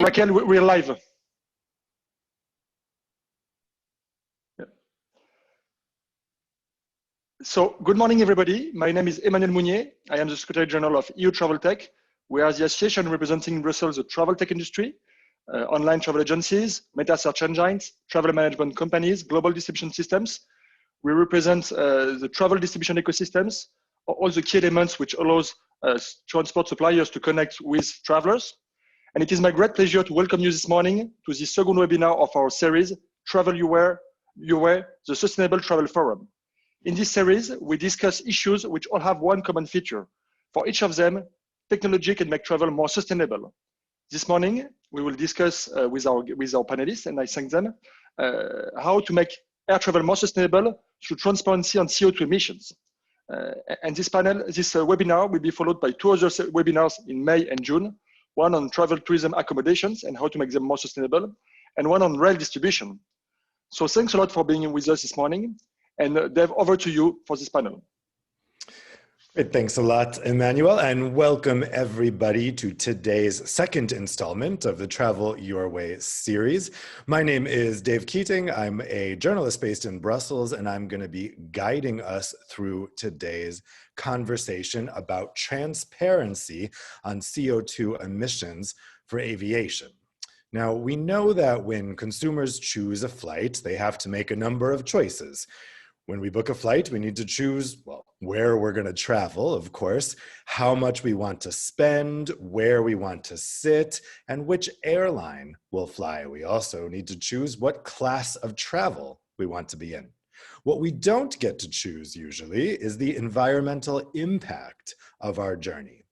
Raquel, we're live. Yeah. So, good morning, everybody. My name is Emmanuel Mounier. I am the Secretary General of EU Travel Tech. We are the association representing in Brussels the travel tech industry, online travel agencies, meta search engines, travel management companies, global distribution systems. We represent the travel distribution ecosystems, all the key elements which allows transport suppliers to connect with travelers. And it is my great pleasure to welcome you this morning to the second webinar of our series, Travel Your Way, the Sustainable Travel Forum. In this series, we discuss issues which all have one common feature. For each of them, technology can make travel more sustainable. This morning, we will discuss with our panelists, and I thank them, how to make air travel more sustainable through transparency on CO2 emissions. And this webinar will be followed by two other webinars in May and June, one on travel tourism accommodations and how to make them more sustainable, and one on rail distribution. So thanks a lot for being with us this morning. And Dave, over to you for this panel. Great, thanks a lot, Emmanuel, and welcome everybody to today's second installment of the Travel Your Way series. My name is Dave Keating. I'm a journalist based in Brussels, and I'm going to be guiding us through today's conversation about transparency on CO2 emissions for aviation. Now, we know that when consumers choose a flight, they have to make a number of choices. When we book a flight, we need to choose, well, where we're going to travel, of course, how much we want to spend, where we want to sit, and which airline will fly. We also need to choose what class of travel we want to be in. What we don't get to choose usually is the environmental impact of our journey.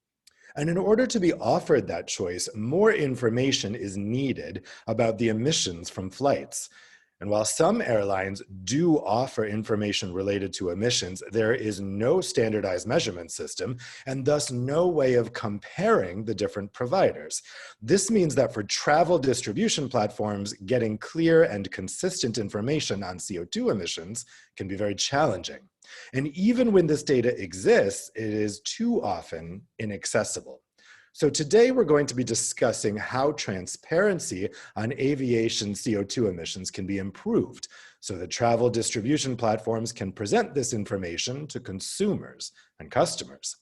And in order to be offered that choice, more information is needed about the emissions from flights. And while some airlines do offer information related to emissions, there is no standardized measurement system and thus no way of comparing the different providers. This means that for travel distribution platforms, getting clear and consistent information on CO2 emissions can be very challenging. And even when this data exists, it is too often inaccessible. So today we're going to be discussing how transparency on aviation CO2 emissions can be improved so that travel distribution platforms can present this information to consumers and customers.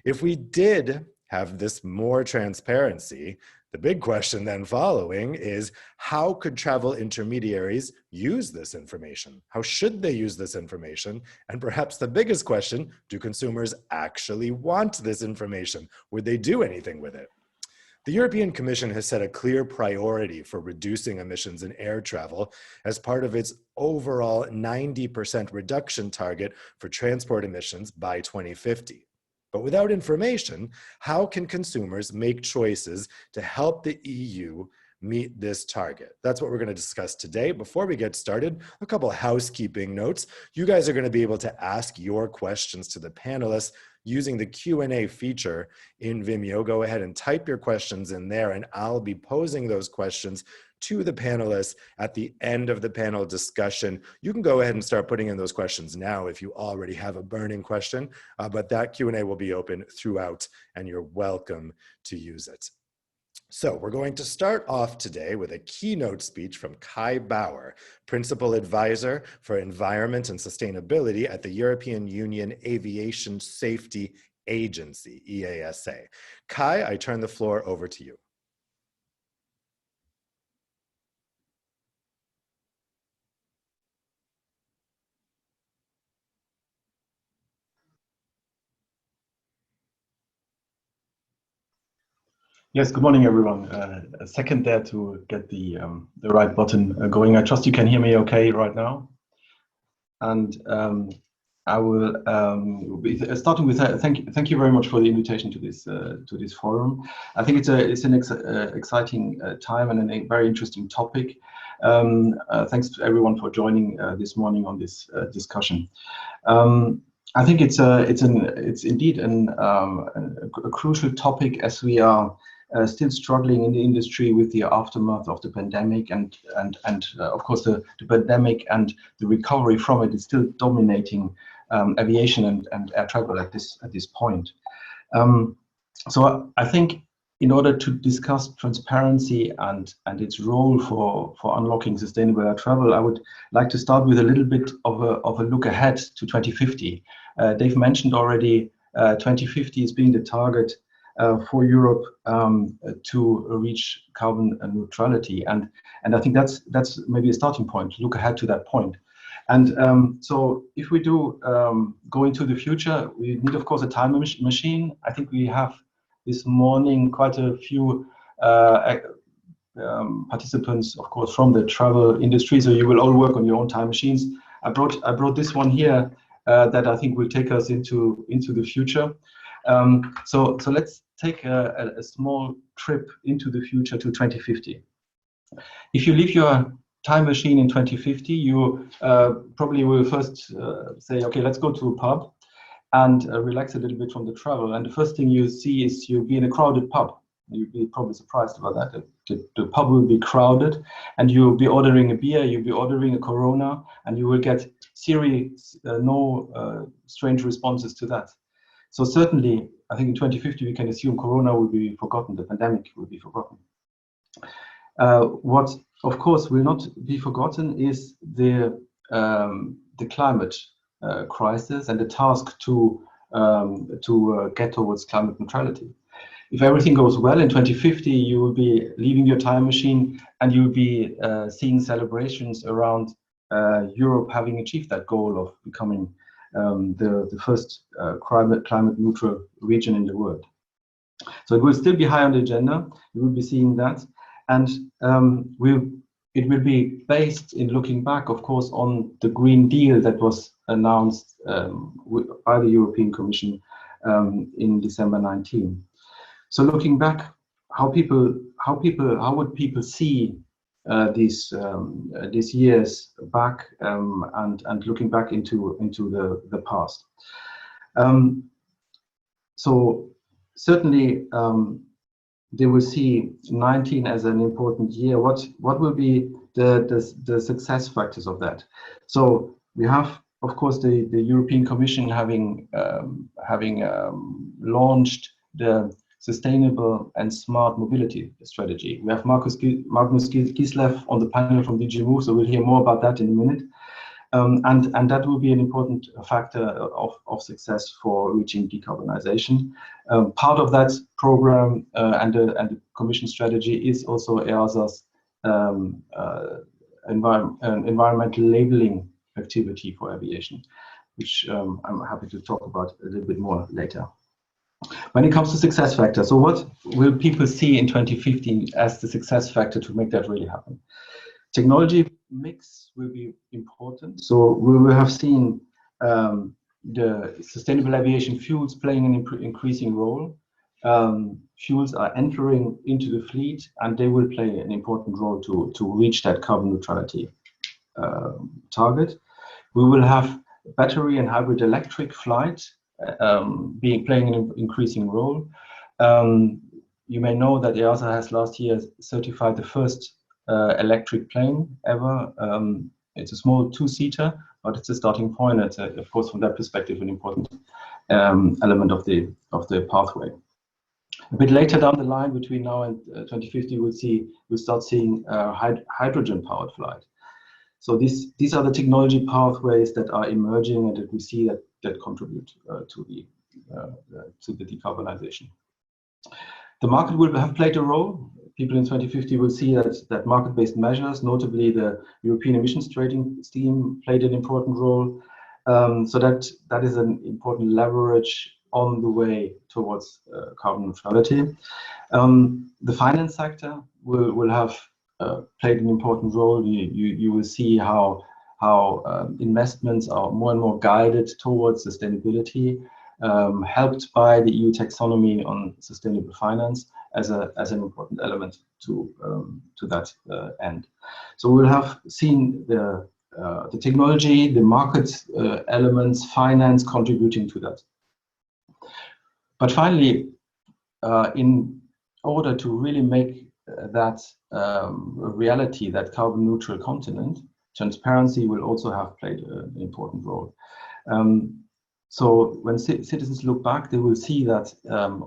If we did have this more transparency, the big question then following is, how could travel intermediaries use this information? How should they use this information? And perhaps the biggest question, do consumers actually want this information? Would they do anything with it? The European Commission has set a clear priority for reducing emissions in air travel as part of its overall 90% reduction target for transport emissions by 2050. But without information, how can consumers make choices to help the EU meet this target? That's what we're going to discuss today. Before we get started, a couple of housekeeping notes. You guys are going to be able to ask your questions to the panelists using the Q&A feature in Vimeo. Go ahead and type your questions in there, and I'll be posing those questions to the panelists at the end of the panel discussion. You can go ahead and start putting in those questions now if you already have a burning question, but that Q&A will be open throughout, and you're welcome to use it. So we're going to start off today with a keynote speech from Kai Bauer, Principal Advisor for Environment and Sustainability at the European Union Aviation Safety Agency, EASA. Kai, I turn the floor over to you. Yes, good morning, everyone. A second there to get the right button going. I trust you can hear me okay right now. And I will be starting with thank you very much for the invitation to this forum. I think it's an exciting time and a very interesting topic. Thanks to everyone for joining this morning on this discussion. I think it's indeed a crucial topic as we are still struggling in the industry with the aftermath of the pandemic, and of course the pandemic and the recovery from it is still dominating aviation and air travel at this point. So I think in order to discuss transparency and its role for unlocking sustainable air travel, I would like to start with a little bit of a look ahead to 2050. Dave mentioned already 2050 as being the target for Europe to reach carbon neutrality, and I think that's maybe a starting point. Look ahead to that point. And so if we do go into the future, we need, of course, a time machine. I think we have this morning quite a few participants, of course, from the travel industry. So you will all work on your own time machines. I brought this one here that I think will take us into the future. So let's take a small trip into the future to 2050. If you leave your time machine in 2050, you probably will first say, okay, let's go to a pub and relax a little bit from the travel. And the first thing you see is you'll be in a crowded pub. You'll be probably surprised about that. The pub will be crowded, and you'll be ordering a beer, you'll be ordering a Corona, and you will get no strange responses to that. So certainly, I think in 2050 we can assume Corona will be forgotten, the pandemic will be forgotten. What, of course, will not be forgotten is the climate crisis and the task to get towards climate neutrality. If everything goes well in 2050, you will be leaving your time machine and you'll be seeing celebrations around Europe having achieved that goal of becoming the first climate neutral region in the world. So it will still be high on the agenda. You will be seeing that, and it will be based in looking back, of course, on the Green Deal that was announced by the European Commission in December 19. So looking back, how would people see these years back and looking back into the past? So certainly they will see 19 as an important year. What will be the success factors of that? So we have, of course, the European Commission having launched the Sustainable and Smart Mobility Strategy. We have Magnus Gislev on the panel from DG Move, so we'll hear more about that in a minute. And that will be an important factor of success for reaching decarbonization. Part of that program and the Commission strategy is also EASA's environmental labeling activity for aviation, which I'm happy to talk about a little bit more later. When it comes to success factors, so what will people see in 2015 as the success factor to make that really happen? Technology mix will be important. So we will have seen the sustainable aviation fuels playing an increasing role. Fuels are entering into the fleet, and they will play an important role to reach that carbon neutrality target. We will have battery and hybrid electric flight playing an increasing role. You may know that EASA has last year certified the first electric plane ever. It's a small two-seater, but it's a starting point. It's of course, from that perspective, an important element of the pathway. A bit later down the line, between now and 2050, we'll start seeing hydrogen-powered flight. So these are the technology pathways that are emerging and that we see that contribute to the decarbonization. The market will have played a role. People in 2050 will see that market-based measures, notably the European emissions trading scheme, played an important role. So that is an important leverage on the way towards carbon neutrality. The finance sector will have played an important role. You will see how investments are more and more guided towards sustainability, helped by the EU taxonomy on sustainable finance as an important element to that end. So we'll have seen the technology, the market elements, finance contributing to that. But finally, in order to really make that a reality, that carbon neutral continent, transparency will also have played an important role. So when citizens look back, they will see that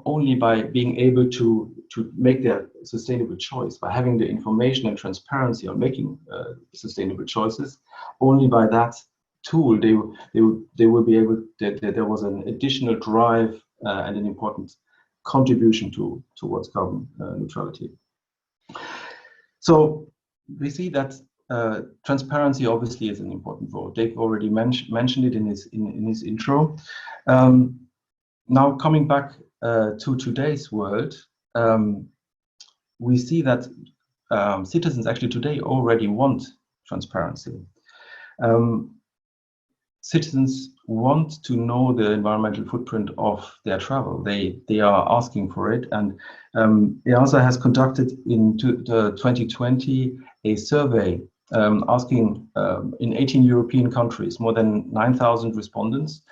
only by being able to make their sustainable choice, by having the information and transparency on making sustainable choices, only by that tool they will be able. There was an additional drive and an important contribution towards carbon neutrality. So we see that transparency obviously is an important role. Dave already mentioned it in his intro. Now coming back to today's world, we see that citizens actually today already want transparency. Citizens want to know the environmental footprint of their travel. They are asking for it, and EASA has conducted in 2020 a survey asking in 18 European countries, more than 9,000 respondents,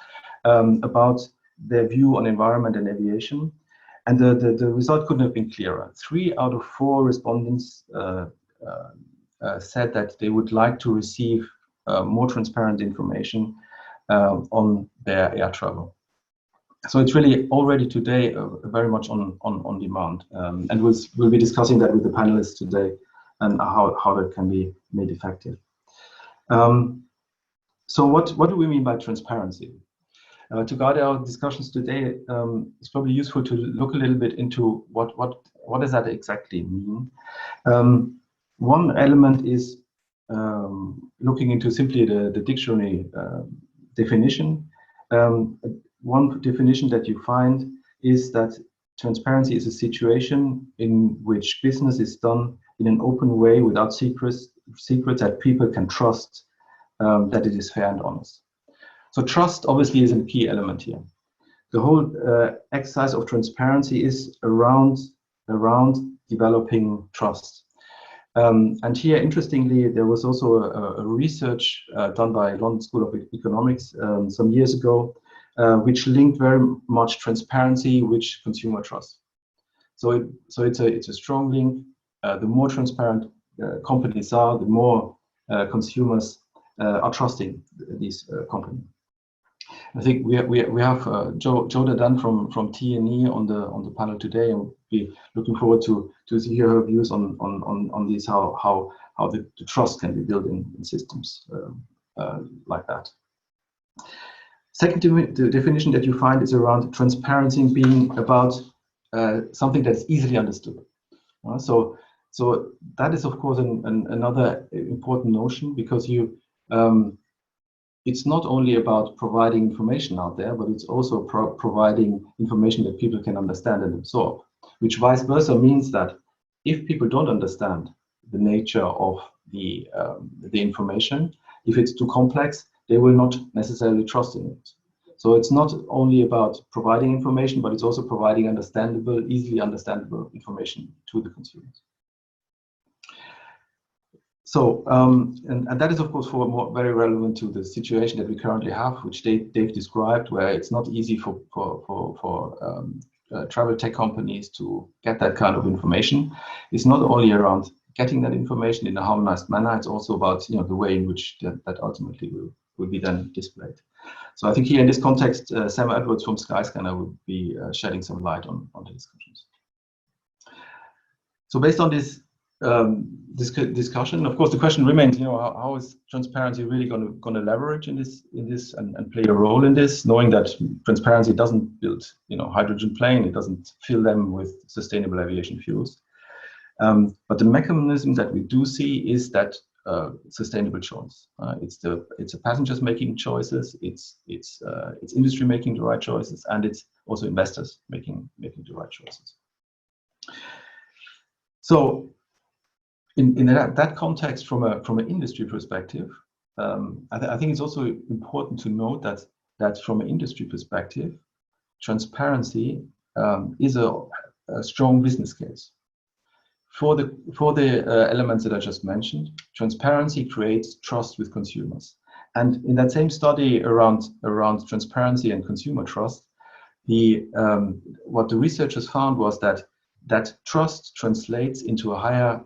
about their view on environment and aviation. And the result couldn't have been clearer. 3 out of 4 respondents said that they would like to receive more transparent information on their air travel. So it's really already today very much on demand. And we'll be discussing that with the panelists today and how that can be made effective. So what do we mean by transparency? To guide our discussions today, it's probably useful to look a little bit into what does that exactly mean. One element is looking into simply the dictionary definition. One definition that you find is that transparency is a situation in which business is done in an open way without secrets that people can trust that it is fair and honest. So trust obviously is a key element here. The whole exercise of transparency is around developing trust. And here, interestingly, there was also a research done by London School of Economics some years ago, which linked very much transparency with consumer trust. So it's a strong link. The more transparent companies are, the more consumers are trusting these companies. I think we have Jo Dadan from T&E on the panel today, and we'll be looking forward to hear her views on this, how the trust can be built in systems like that. Second definition that you find is around transparency being about something that's easily understood. So that is of course another important notion, because it's not only about providing information out there, but it's also providing information that people can understand and absorb, which vice versa means that if people don't understand the nature of the information, if it's too complex, they will not necessarily trust in it. So it's not only about providing information, but it's also providing understandable, easily understandable information to the consumers. So, and that is of course very relevant to the situation that we currently have, which Dave described, where it's not easy for travel tech companies to get that kind of information. It's not only around getting that information in a harmonized manner, it's also about the way in which that ultimately will be then displayed. So I think here in this context, Sam Edwards from Skyscanner will be shedding some light on the discussions. So based on this discussion, of course, the question remains: how is transparency really going to leverage in this and play a role in this, knowing that transparency doesn't build hydrogen plane, it doesn't fill them with sustainable aviation fuels, but the mechanism that we do see is that sustainable choice. It's the passengers making choices, it's industry making the right choices, and it's also investors making the right choices. So in that context, from an industry perspective, I think it's also important to note that from an industry perspective, transparency is a strong business case. For the elements that I just mentioned, transparency creates trust with consumers. And in that same study around transparency and consumer trust, what the researchers found was that trust translates into a higher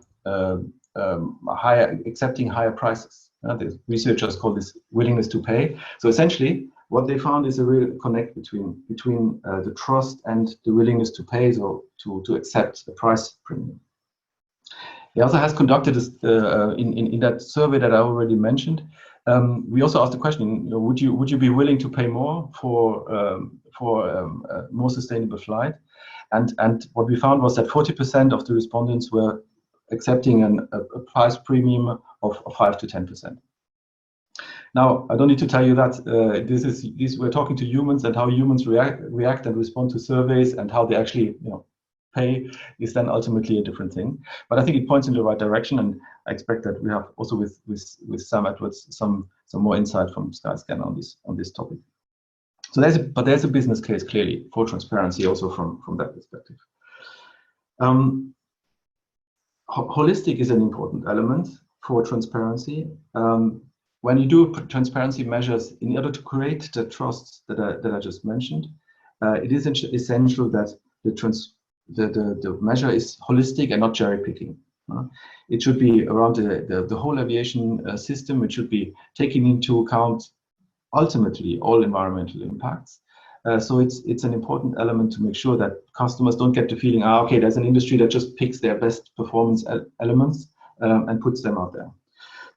accepting higher prices. The researchers call this willingness to pay. So essentially, what they found is a real connect between the trust and the willingness to pay, so to accept the price premium. He also has conducted in that survey that I already mentioned. We also asked the question: would you be willing to pay more for a more sustainable flight? And what we found was that 40% of the respondents were accepting a price premium of 5 to 10%. Now, I don't need to tell you that we're talking to humans, and how humans react and respond to surveys, and how they actually pay is then ultimately a different thing. But I think it points in the right direction, and I expect that we have also with Sam Edwards some more insight from Skyscanner on this topic. So there's a business case clearly for transparency also from that perspective. Holistic is an important element for transparency. When you do transparency measures, in order to create the trust that I just mentioned, it is essential that the measure is holistic and not cherry picking. It should be around the whole aviation system. It should be taking into account ultimately all environmental impacts. So it's an important element to make sure that customers don't get the feeling, okay, there's an industry that just picks their best performance elements and puts them out there.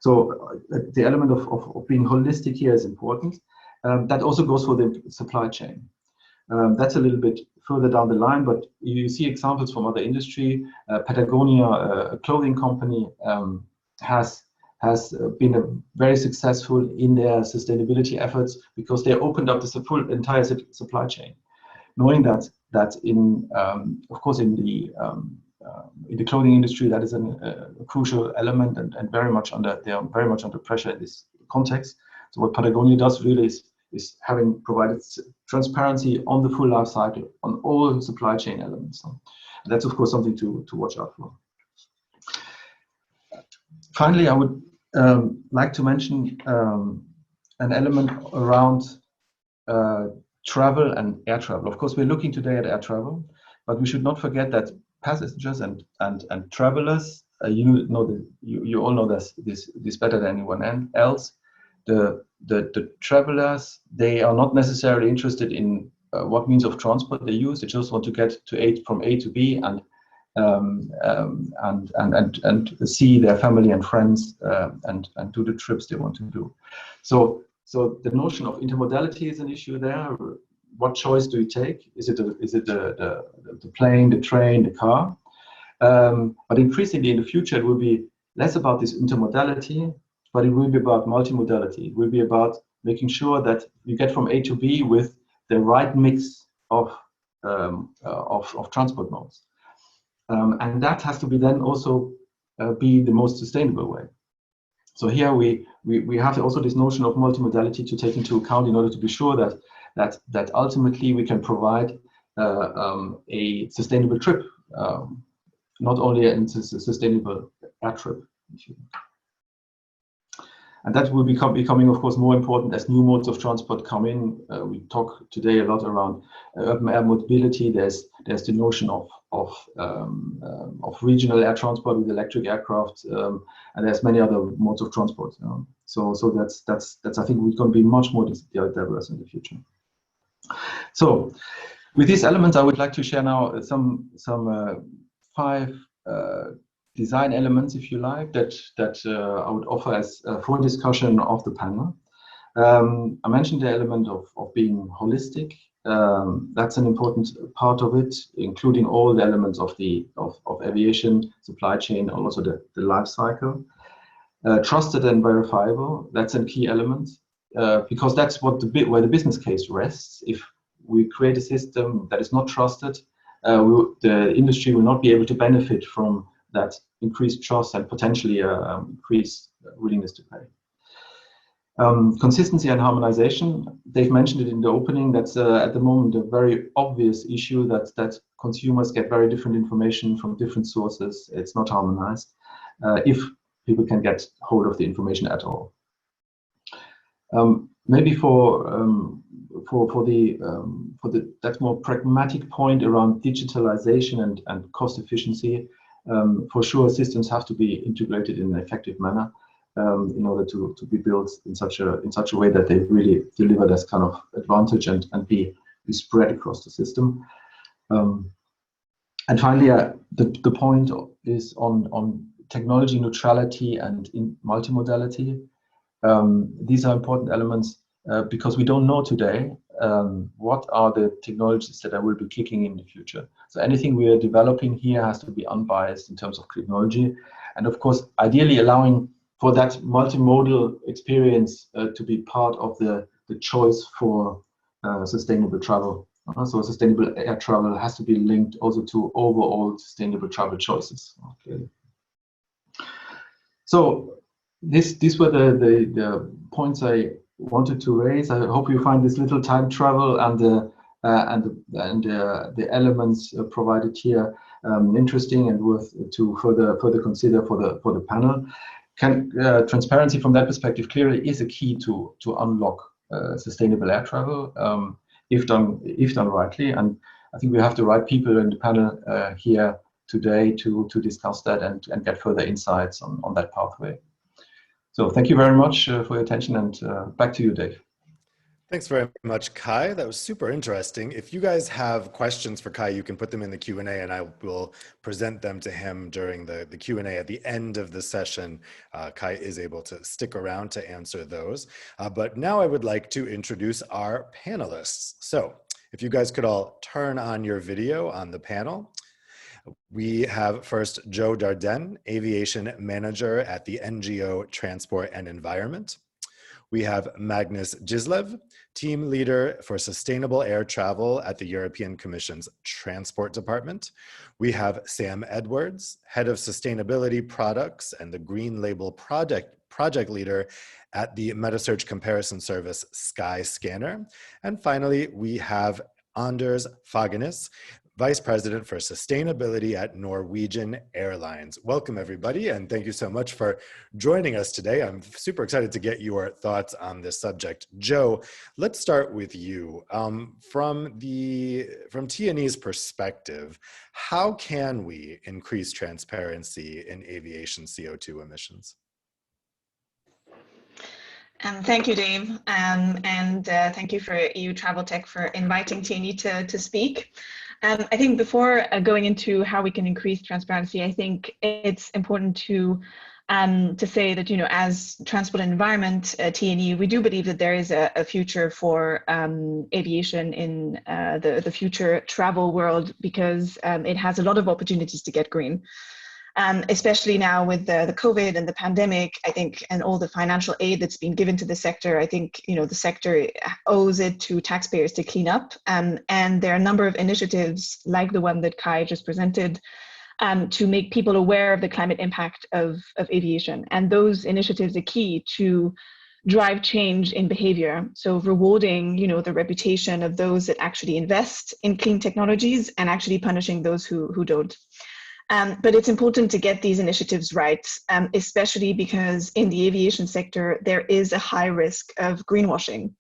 So the element of being holistic here is important. That also goes for the supply chain. That's a little bit further down the line, but you see examples from other industry. Patagonia, a clothing company, has been very successful in their sustainability efforts because they opened up the entire supply chain, knowing that in of course in the clothing industry that is a crucial element and they are very much under pressure in this context. So what Patagonia does really is having provided transparency on the full life cycle on all supply chain elements. And that's of course something to watch out for. Finally, I would like to mention an element around travel and air travel. Of course, we're looking today at air travel, but we should not forget that passengers and travelers, you all know this better than anyone else. The travelers, they are not necessarily interested in what means of transport they use. They just want to get from A to B and see their family and friends and do the trips they want to do. So the notion of intermodality is an issue there. What choice do you take? Is it the plane, the train, the car? But increasingly in the future, it will be less about this intermodality, but it will be about multimodality. It will be about making sure that you get from A to B with the right mix of transport modes. And that has to be then also be the most sustainable way. So here we have also this notion of multimodality to take into account in order to be sure that ultimately we can provide a sustainable trip, not only a sustainable air trip. And that will becoming, of course, more important as new modes of transport come in. We talk today a lot around urban air mobility. There's the notion of regional air transport with electric aircraft, and there's many other modes of transport. So that's I think we're going to be much more diverse in the future. So with these elements, I would like to share now some 5 design elements, if you like, that I would offer as for discussion of the panel. I mentioned the element of being holistic. That's an important part of it, including all the elements of aviation, supply chain, and also the life cycle. Trusted and verifiable, that's a key element, because that's where the business case rests. If we create a system that is not trusted, the industry will not be able to benefit from that increased trust and potentially increased willingness to pay. Consistency and harmonization, they've mentioned it in the opening. That's at the moment a very obvious issue that consumers get very different information from different sources. It's not harmonized if people can get hold of the information at all. Maybe for that more pragmatic point around digitalization and cost efficiency, for sure systems have to be integrated in an effective manner. in order to be built in such a way that they really deliver this kind of advantage and be spread across the system. And finally, the point is on technology neutrality and in multimodality. These are important elements because we don't know today what are the technologies that will be kicking in the future. So anything we are developing here has to be unbiased in terms of technology, and of course, ideally allowing for that multimodal experience to be part of the choice for sustainable travel. So sustainable air travel has to be linked also to overall sustainable travel choices. Okay. So these were the points I wanted to raise. I hope you find this little time travel and the elements provided here interesting and worth to further consider for the panel. Transparency from that perspective clearly is a key to unlock sustainable air travel. If done rightly, and I think we have the right people in the panel here today to discuss that and get further insights on that pathway. So thank you very much for your attention, and back to you, Dave. Thanks very much, Kai. That was super interesting. If you guys have questions for Kai, you can put them in the Q&A and I will present them to him during the Q&A at the end of the session. Kai is able to stick around to answer those. But now I would like to introduce our panelists. So if you guys could all turn on your video on the panel. We have first Joe Dardenne, Aviation Manager at the NGO Transport and Environment. We have Magnus Gislev, Team Leader for Sustainable Air Travel at the European Commission's Transport Department. We have Sam Edwards, Head of Sustainability Products and the Green Label Project Leader at the Metasearch Comparison Service Skyscanner. And finally, we have Anders Fagernes, Vice President for Sustainability at Norwegian Airlines. Welcome, everybody, and thank you so much for joining us today. I'm super excited to get your thoughts on this subject. Joe, let's start with you. From T&E's perspective, how can we increase transparency in aviation CO2 emissions? Thank you, Dave, and thank you for EU Travel Tech for inviting T&E to speak. I think before going into how we can increase transparency, I think it's important to say that, you know, as Transport and Environment, T&E, we do believe that there is a future for aviation in the future travel world, because it has a lot of opportunities to get green. Especially now with the COVID and the pandemic, I think, and all the financial aid that's been given to the sector, I think, you know, the sector owes it to taxpayers to clean up. And there are a number of initiatives like the one that Kai just presented to make people aware of the climate impact of aviation. And those initiatives are key to drive change in behavior. So rewarding, you know, the reputation of those that actually invest in clean technologies and actually punishing those who don't. But it's important to get these initiatives right, especially because in the aviation sector, there is a high risk of greenwashing.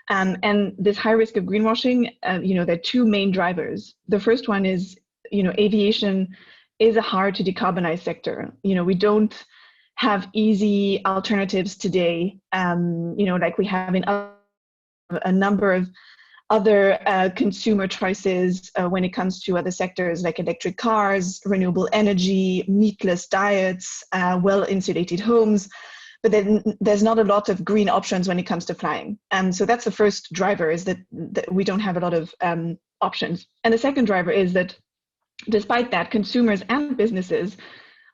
And this high risk of greenwashing, you know, there are two main drivers. The first one is, you know, aviation is a hard to decarbonize sector. You know, we don't have easy alternatives today, you know, like we have in a number of other consumer choices when it comes to other sectors like electric cars, renewable energy, meatless diets, well-insulated homes. But then there's not a lot of green options when it comes to flying. So that's the first driver, is that we don't have a lot of options. And the second driver is that despite that, consumers and businesses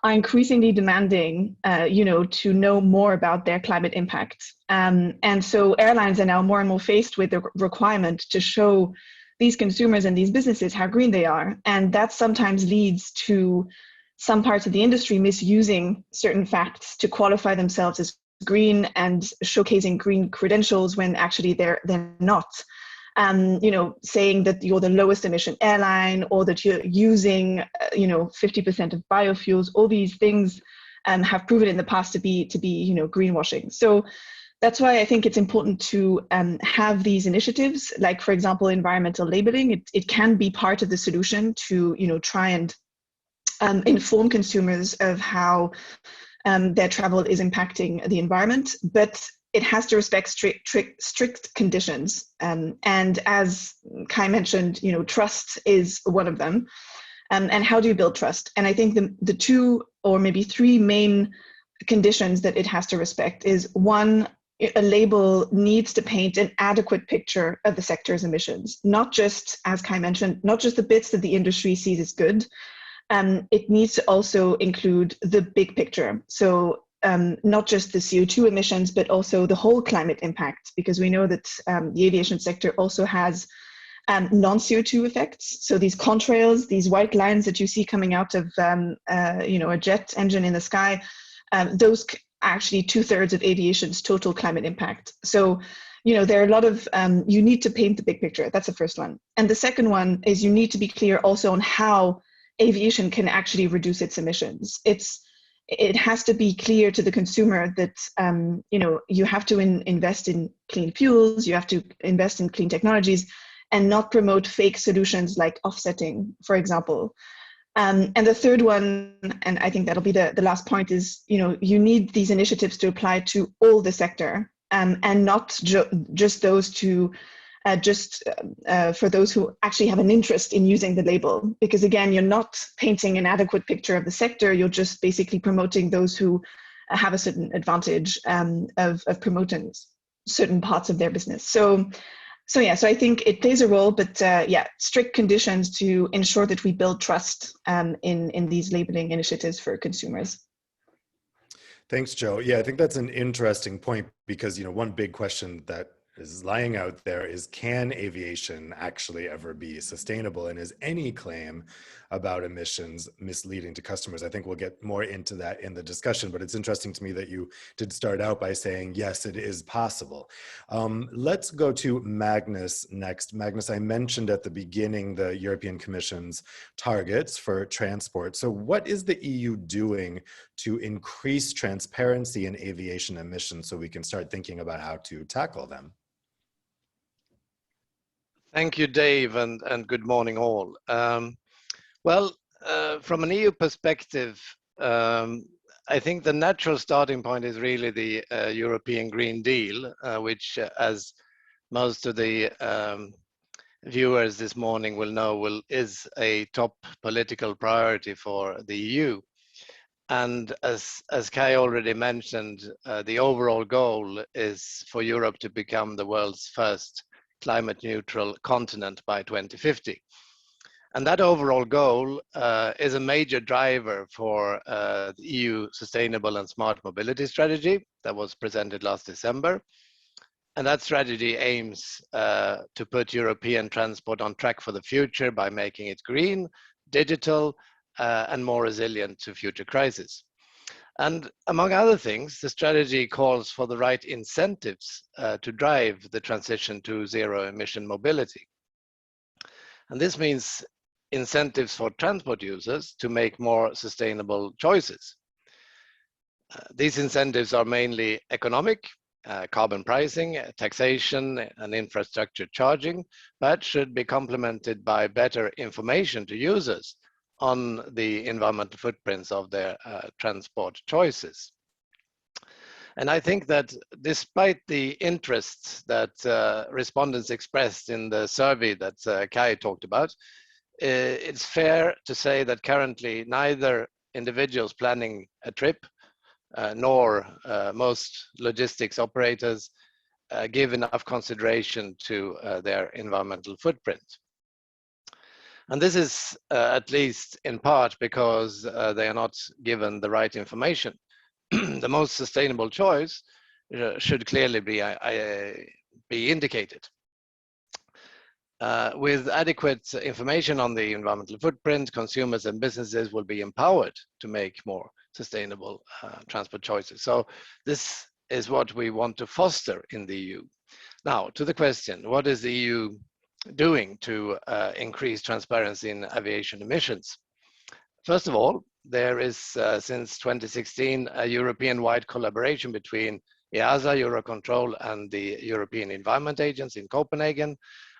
are increasingly demanding, you know, to know more about their climate impact. And so airlines are now more and more faced with the requirement to show these consumers and these businesses how green they are. And that sometimes leads to some parts of the industry misusing certain facts to qualify themselves as green and showcasing green credentials when actually they're not. You know, saying that you're the lowest emission airline, or that you're using, you know, 50% of biofuels. All these things have proven in the past to be, you know, greenwashing. So that's why I think it's important to have these initiatives, like, for example, environmental labeling. It can be part of the solution to, you know, try and inform consumers of how their travel is impacting the environment, but it has to respect strict conditions. And as Kai mentioned, trust is one of them. And how do you build trust? And I think the two or maybe three main conditions that it has to respect is, one, a label needs to paint an adequate picture of the sector's emissions, not just, as Kai mentioned, not just the bits that the industry sees as good. It needs to also include the big picture. So not just the CO2 emissions, but also the whole climate impact, because we know that the aviation sector also has non-CO2 effects. So these contrails, these white lines that you see coming out of a jet engine in the sky, those actually 2/3 of aviation's total climate impact. So, there are a lot of, you need to paint the big picture. That's the first one. And the second one is you need to be clear also on how aviation can actually reduce its emissions. It has to be clear to the consumer that, you have to invest in clean fuels, you have to invest in clean technologies, and not promote fake solutions like offsetting, for example. And the third one, and I think that'll be the last point, is you need these initiatives to apply to all the sector, and not just those for those who actually have an interest in using the label. Because again, you're not painting an adequate picture of the sector. You're just basically promoting those who have a certain advantage of promoting certain parts of their business. So I think it plays a role, but strict conditions to ensure that we build trust in these labeling initiatives for consumers. Thanks, Joe. Yeah, I think that's an interesting point because, one big question that is lying out there is, can aviation actually ever be sustainable? And is any claim about emissions misleading to customers? I think we'll get more into that in the discussion, but it's interesting to me that you did start out by saying, yes, it is possible. Let's go to Magnus next. Magnus, I mentioned at the beginning the European Commission's targets for transport. So what is the EU doing to increase transparency in aviation emissions so we can start thinking about how to tackle them? Thank you, Dave, and good morning all. From an EU perspective, I think the natural starting point is really the European Green Deal, which, as most of the viewers this morning will know, is a top political priority for the EU. And as Kai already mentioned, the overall goal is for Europe to become the world's first climate neutral continent by 2050. And that overall goal is a major driver for the EU Sustainable and Smart Mobility Strategy that was presented last December. And that strategy aims to put European transport on track for the future by making it green, digital, and more resilient to future crises. And among other things, the strategy calls for the right incentives to drive the transition to zero emission mobility. And this means incentives for transport users to make more sustainable choices. These incentives are mainly economic, carbon pricing, taxation, and infrastructure charging, but should be complemented by better information to users on the environmental footprints of their transport choices. And I think that despite the interest that respondents expressed in the survey that Kai talked about, it's fair to say that currently neither individuals planning a trip nor most logistics operators give enough consideration to their environmental footprint. And this is at least in part because they are not given the right information. The most sustainable choice should clearly be indicated. With adequate information on the environmental footprint, consumers and businesses will be empowered to make more sustainable transport choices. So this is what we want to foster in the EU. Now, to the question, what is the EU doing to increase transparency in aviation emissions? First of all, there is since 2016 a European-wide collaboration between EASA, Eurocontrol, and the European Environment Agency in Copenhagen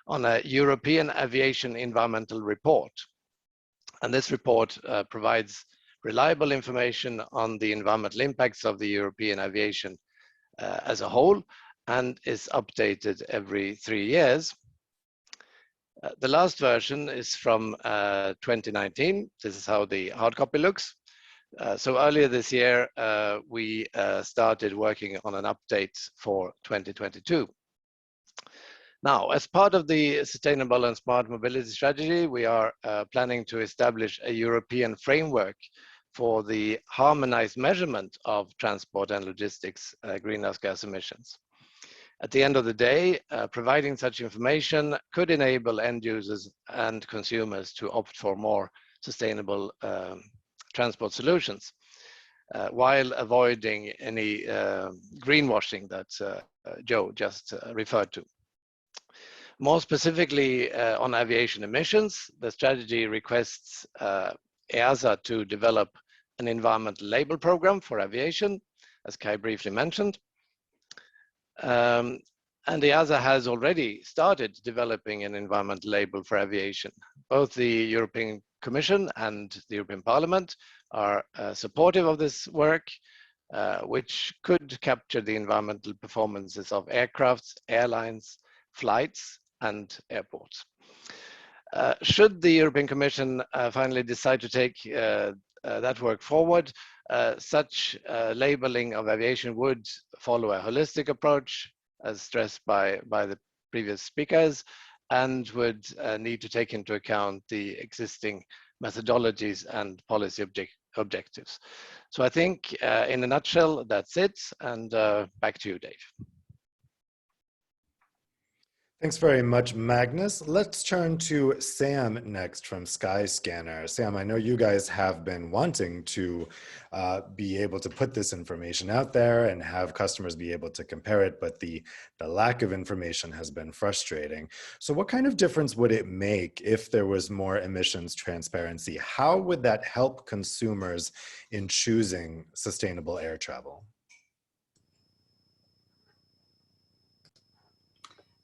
on a European Aviation Environmental Report. And this report provides reliable information on the environmental impacts of the European aviation as a whole, and is updated every 3 years. The last version is from 2019. This is how the hard copy looks. So earlier this year, we started working on an update for 2022. Now, as part of the Sustainable and Smart Mobility Strategy, we are planning to establish a European framework for the harmonized measurement of transport and logistics greenhouse gas emissions. At the end of the day, providing such information could enable end users and consumers to opt for more sustainable transport solutions, while avoiding any greenwashing that Joe just referred to. More specifically on aviation emissions, the strategy requests EASA to develop an environmental label program for aviation, as Kai briefly mentioned. And EASA has already started developing an environmental label for aviation. Both the European Commission and the European Parliament are supportive of this work, which could capture the environmental performances of aircrafts, airlines, flights, and airports. Should the European Commission finally decide to take that work forward, such labeling of aviation would follow a holistic approach, as stressed by the previous speakers, and would need to take into account the existing methodologies and policy objectives. So I think in a nutshell, that's it. And back to you, Dave. Thanks very much, Magnus. Let's turn to Sam next from Skyscanner. Sam, I know you guys have been wanting to be able to put this information out there and have customers be able to compare it, but the lack of information has been frustrating. So what kind of difference would it make if there was more emissions transparency? How would that help consumers in choosing sustainable air travel?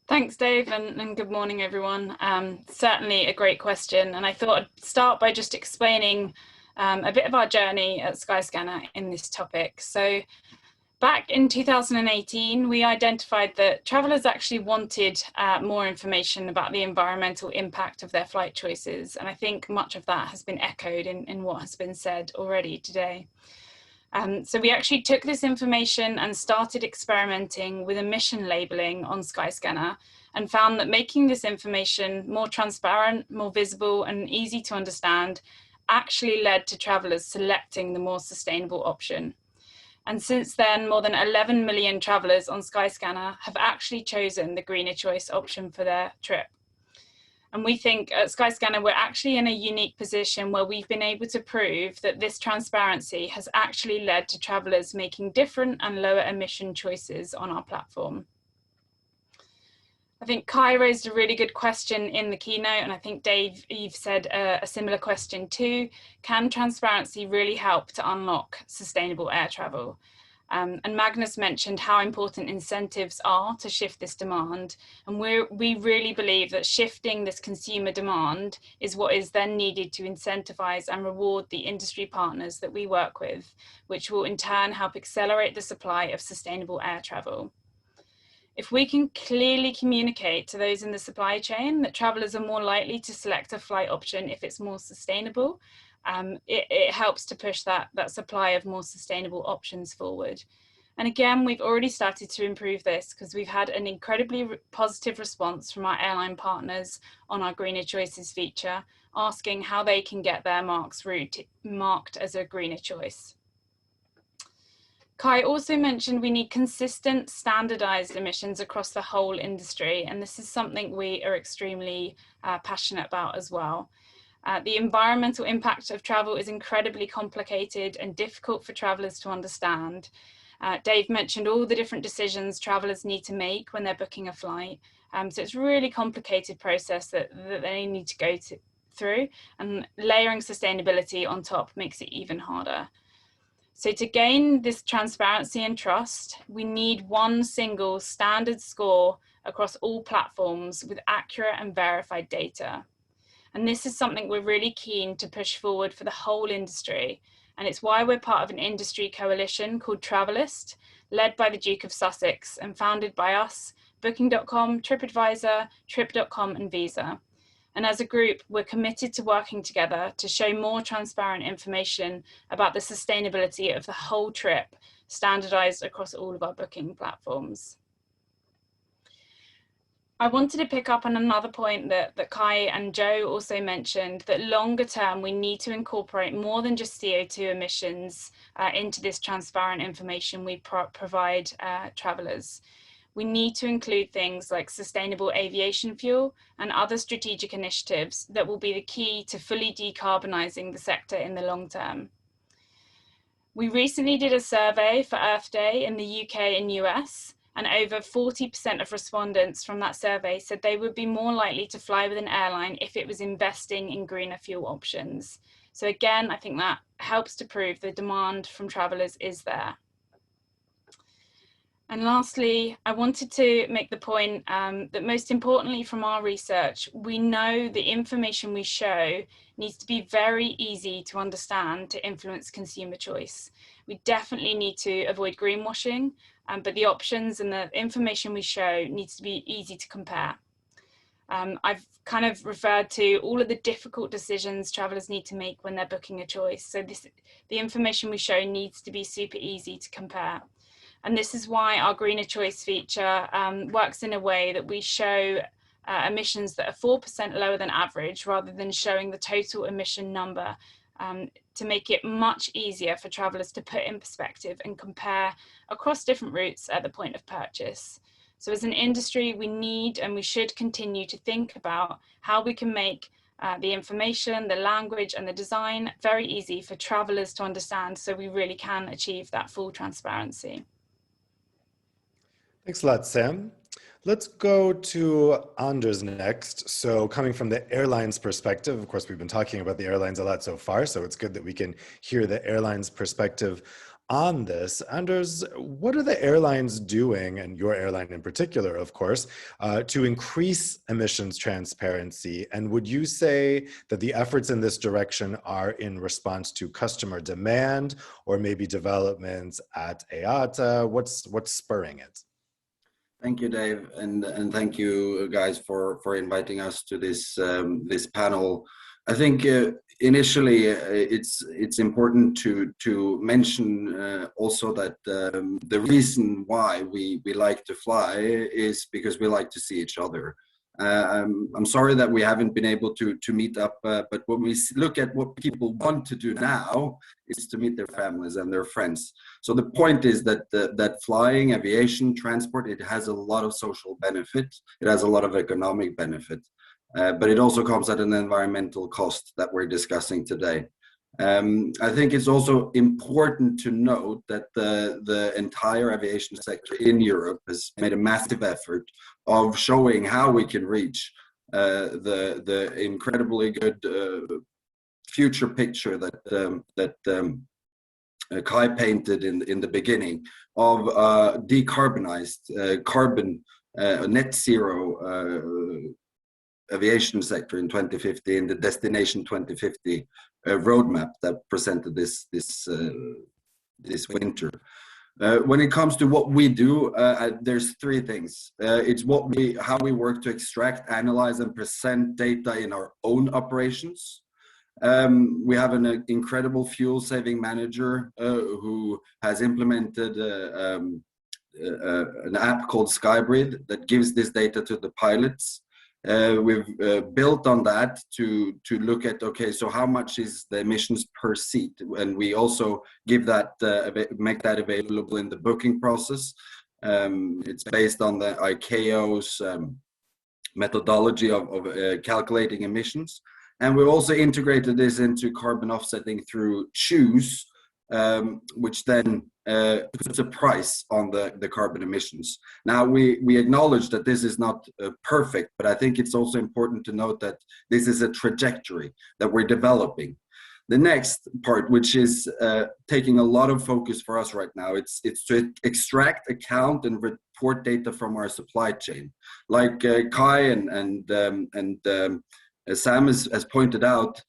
Thanks, Dave, and good morning, everyone. Certainly a great question. And I thought I'd start by just explaining a bit of our journey at Skyscanner in this topic. So back in 2018, we identified that travelers actually wanted more information about the environmental impact of their flight choices. And I think much of that has been echoed in what has been said already today. So we actually took this information and started experimenting with emission labeling on Skyscanner, and found that making this information more transparent, more visible, and easy to understand actually led to travelers selecting the more sustainable option. And since then, more than 11 million travelers on Skyscanner have actually chosen the greener choice option for their trip. And we think at Skyscanner, we're actually in a unique position where we've been able to prove that this transparency has actually led to travelers making different and lower emission choices on our platform. I think Kai raised a really good question in the keynote, and I think Dave, you've said a similar question too. Can transparency really help to unlock sustainable air travel? And Magnus mentioned how important incentives are to shift this demand. And we really believe that shifting this consumer demand is what is then needed to incentivize and reward the industry partners that we work with, which will in turn help accelerate the supply of sustainable air travel. If we can clearly communicate to those in the supply chain that travelers are more likely to select a flight option if it's more sustainable, it helps to push that supply of more sustainable options forward. And again, we've already started to improve this because we've had an incredibly positive response from our airline partners on our Greener Choices feature, asking how they can get their marked as a greener choice. Kai also mentioned we need consistent standardized emissions across the whole industry, and this is something we are extremely passionate about as well. The environmental impact of travel is incredibly complicated and difficult for travelers to understand. Dave mentioned all the different decisions travelers need to make when they're booking a flight. So it's a really complicated process that they need to go through, and layering sustainability on top makes it even harder. So to gain this transparency and trust, we need one single standard score across all platforms with accurate and verified data. And this is something we're really keen to push forward for the whole industry. And it's why we're part of an industry coalition called Travelist, led by the Duke of Sussex and founded by us, Booking.com, TripAdvisor, Trip.com and Visa. And as a group, we're committed to working together to show more transparent information about the sustainability of the whole trip, standardized across all of our booking platforms. I wanted to pick up on another point that Kai and Joe also mentioned, that longer term, we need to incorporate more than just CO2 emissions into this transparent information we provide travelers. We need to include things like sustainable aviation fuel and other strategic initiatives that will be the key to fully decarbonising the sector in the long term. We recently did a survey for Earth Day in the UK and US, and over 40% of respondents from that survey said they would be more likely to fly with an airline if it was investing in greener fuel options. So again, I think that helps to prove the demand from travellers is there. And lastly, I wanted to make the point that most importantly from our research, we know the information we show needs to be very easy to understand to influence consumer choice. We definitely need to avoid greenwashing, but the options and the information we show needs to be easy to compare. I've kind of referred to all of the difficult decisions travellers need to make when they're booking a choice. So the information we show needs to be super easy to compare. And this is why our Greener Choice feature works in a way that we show emissions that are 4% lower than average, rather than showing the total emission number, to make it much easier for travellers to put in perspective and compare across different routes at the point of purchase. So as an industry, we need and we should continue to think about how we can make the information, the language and the design very easy for travellers to understand, so we really can achieve that full transparency. Thanks a lot, Sam. Let's go to Anders next. So coming from the airlines perspective, of course, we've been talking about the airlines a lot so far, so it's good that we can hear the airlines perspective on this. Anders, what are the airlines doing, and your airline in particular, of course, to increase emissions transparency? And would you say that the efforts in this direction are in response to customer demand, or maybe developments at IATA? What's spurring it? Thank you, Dave, and thank you guys for inviting us to this this panel. I think initially it's important to mention also that the reason why we like to fly is because we like to see each other. I'm sorry that we haven't been able to meet up, but when we look at what people want to do now, is to meet their families and their friends. So the point is that that flying, aviation, transport, it has a lot of social benefit. It has a lot of economic benefit, but it also comes at an environmental cost that we're discussing today. I think it's also important to note that the entire aviation sector in Europe has made a massive effort of showing how we can reach the incredibly good future picture that Kai painted in the beginning of decarbonized carbon net zero aviation sector in 2050, in the Destination 2050 roadmap that presented this winter. When it comes to what we do, there's three things. It's how we work to extract, analyze, and present data in our own operations. We have an incredible fuel saving manager who has implemented an app called Skybrid that gives this data to the pilots. We've built on that to look at, okay, so how much is the emissions per seat? And we also give that, make that available in the booking process. It's based on the ICAO's methodology of calculating emissions. And we've also integrated this into carbon offsetting through Choose, which then puts a price on the carbon emissions. Now, we acknowledge that this is not perfect, but I think it's also important to note that this is a trajectory that we're developing. The next part, which is taking a lot of focus for us right now, it's to extract, account, and report data from our supply chain. Like Kai and Sam has pointed out,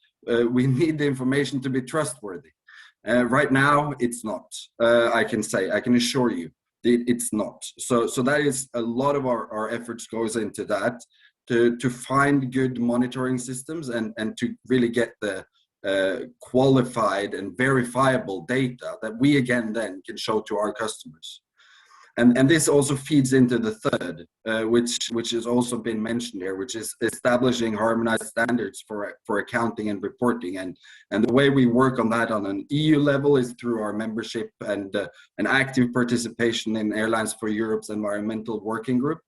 we need the information to be trustworthy. Right now, it's not. I can assure you, it's not. So that is a lot of our efforts goes into that, to find good monitoring systems and to really get the qualified and verifiable data that we again then can show to our customers. And this also feeds into the third, which has also been mentioned here, which is establishing harmonized standards for accounting and reporting. And the way we work on that on an EU level is through our membership and an active participation in Airlines for Europe's Environmental Working Group.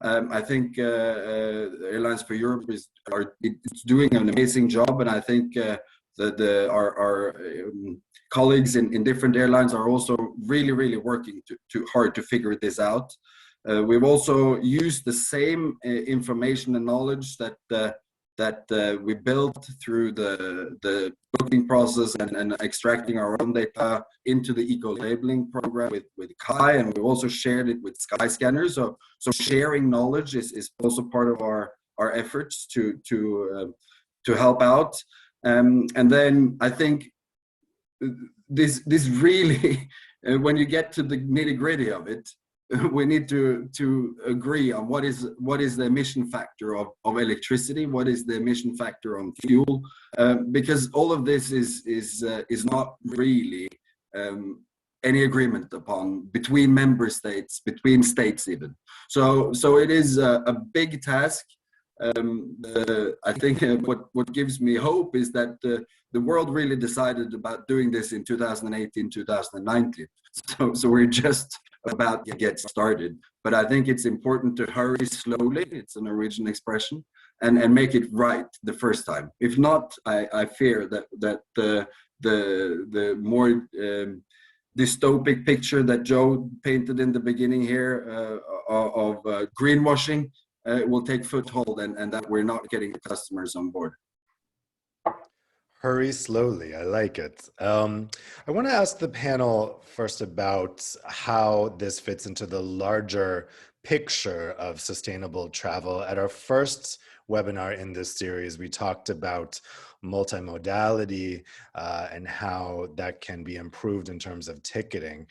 I think Airlines for Europe it's doing an amazing job, and I think our colleagues in different airlines are also really working hard to figure this out. We've also used the same information and knowledge that we built through the booking process and extracting our own data into the eco-labeling program with Kai, and we've also shared it with Skyscanner. So sharing knowledge is also part of our efforts to help out. And then I think this really, when you get to the nitty-gritty of it, we need to agree on what is the emission factor of electricity, what is the emission factor on fuel, because all of this is not really any agreement upon between member states, between states even. So it is a big task. I think what gives me hope is that the world really decided about doing this in 2018, 2019. So we're just about to get started. But I think it's important to hurry slowly. It's an Norwegian expression, and make it right the first time. If not, I fear that the more dystopic picture that Joe painted in the beginning here of greenwashing will take foothold, and that we're not getting the customers on board. Hurry slowly, I like it. I want to ask the panel first about how this fits into the larger picture of sustainable travel. At our first webinar in this series, we talked about multimodality and how that can be improved in terms of ticketing.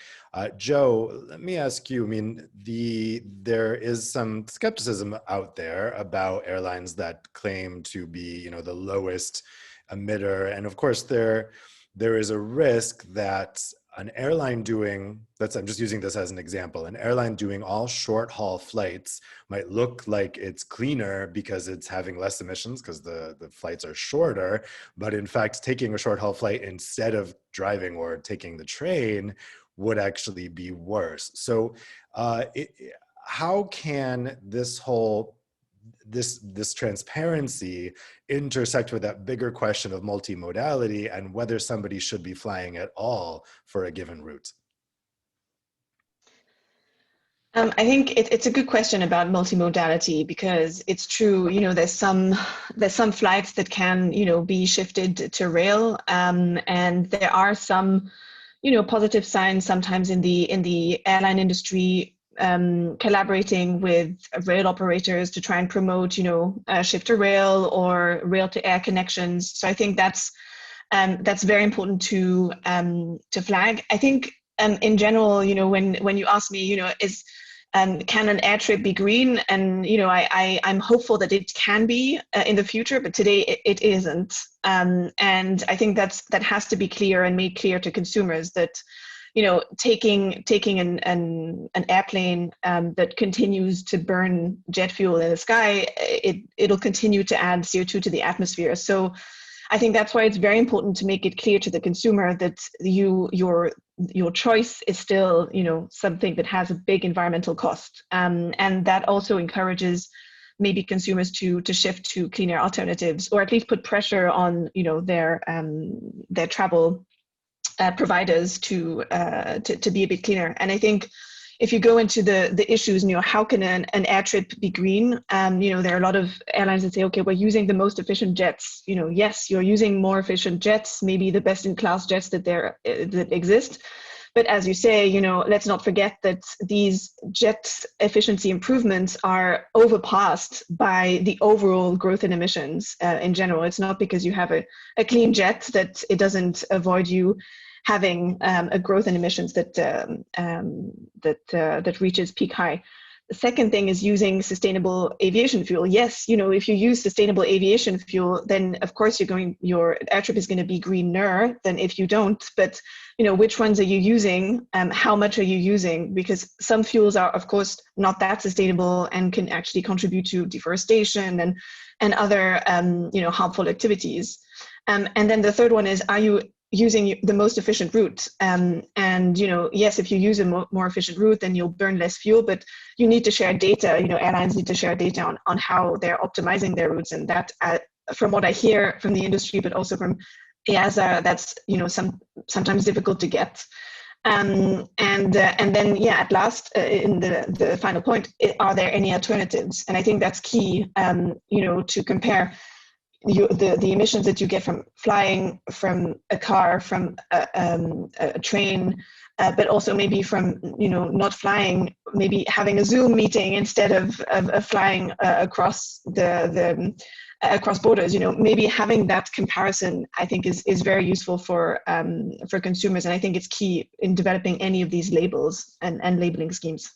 Joe, let me ask you, I mean, there is some skepticism out there about airlines that claim to be, the lowest emitter. And of course, there is a risk that an airline doing, I'm just using this as an example, an airline doing all short haul flights might look like it's cleaner because it's having less emissions because the flights are shorter, but in fact, taking a short haul flight instead of driving or taking the train would actually be worse. So how can this transparency intersect with that bigger question of multimodality and whether somebody should be flying at all for a given route? I think it's a good question about multimodality, because it's true, there's some flights that can, be shifted to rail, and there are some, positive signs sometimes in the airline industry, collaborating with rail operators to try and promote, ship to rail or rail to air connections. So I think that's very important to flag. I think in general, when you ask me, can an air trip be green? And I'm hopeful that it can be in the future, but today it isn't. And I think that has to be clear and made clear to consumers that taking an airplane that continues to burn jet fuel in the sky, it'll continue to add CO2 to the atmosphere. So I think that's why it's very important to make it clear to the consumer that your choice is still, something that has a big environmental cost. And that also encourages maybe consumers to shift to cleaner alternatives, or at least put pressure on, their travel providers to be a bit cleaner. And I think if you go into the issues, how can an air trip be green? There are a lot of airlines that say, okay, we're using the most efficient jets. Yes, you're using more efficient jets, maybe the best in class jets that exist. But as you say, let's not forget that these jet efficiency improvements are overpassed by the overall growth in emissions in general. It's not because you have a clean jet that it doesn't avoid you having a growth in emissions that reaches peak high. The second thing is using sustainable aviation fuel. Yes, if you use sustainable aviation fuel, then of course your air trip is going to be greener than if you don't. But which ones are you using? How much are you using? Because some fuels are, of course, not that sustainable and can actually contribute to deforestation and other harmful activities. And then the third one is, are you using the most efficient route? Yes, if you use a more efficient route, then you'll burn less fuel, but you need to share data. Airlines need to share data on how they're optimizing their routes, and that, from what I hear from the industry, but also from EASA, that's sometimes difficult to get. And then at last, in the final point, are there any alternatives? And I think that's key. To compare the emissions that you get from flying, from a car, from a train, but also maybe from not flying, maybe having a Zoom meeting instead of flying across across borders. Maybe having that comparison, I think, is very useful for consumers, and I think it's key in developing any of these labels and labeling schemes.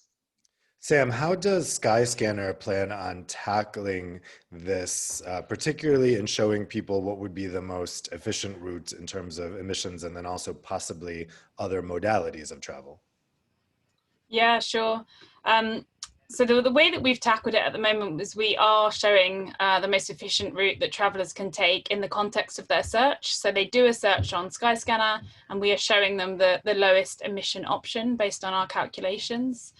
Sam, how does Skyscanner plan on tackling this, particularly in showing people what would be the most efficient route in terms of emissions, and then also possibly other modalities of travel? Yeah, sure. So the way that we've tackled it at the moment is we are showing the most efficient route that travelers can take in the context of their search. So they do a search on Skyscanner, and we are showing them the lowest emission option based on our calculations.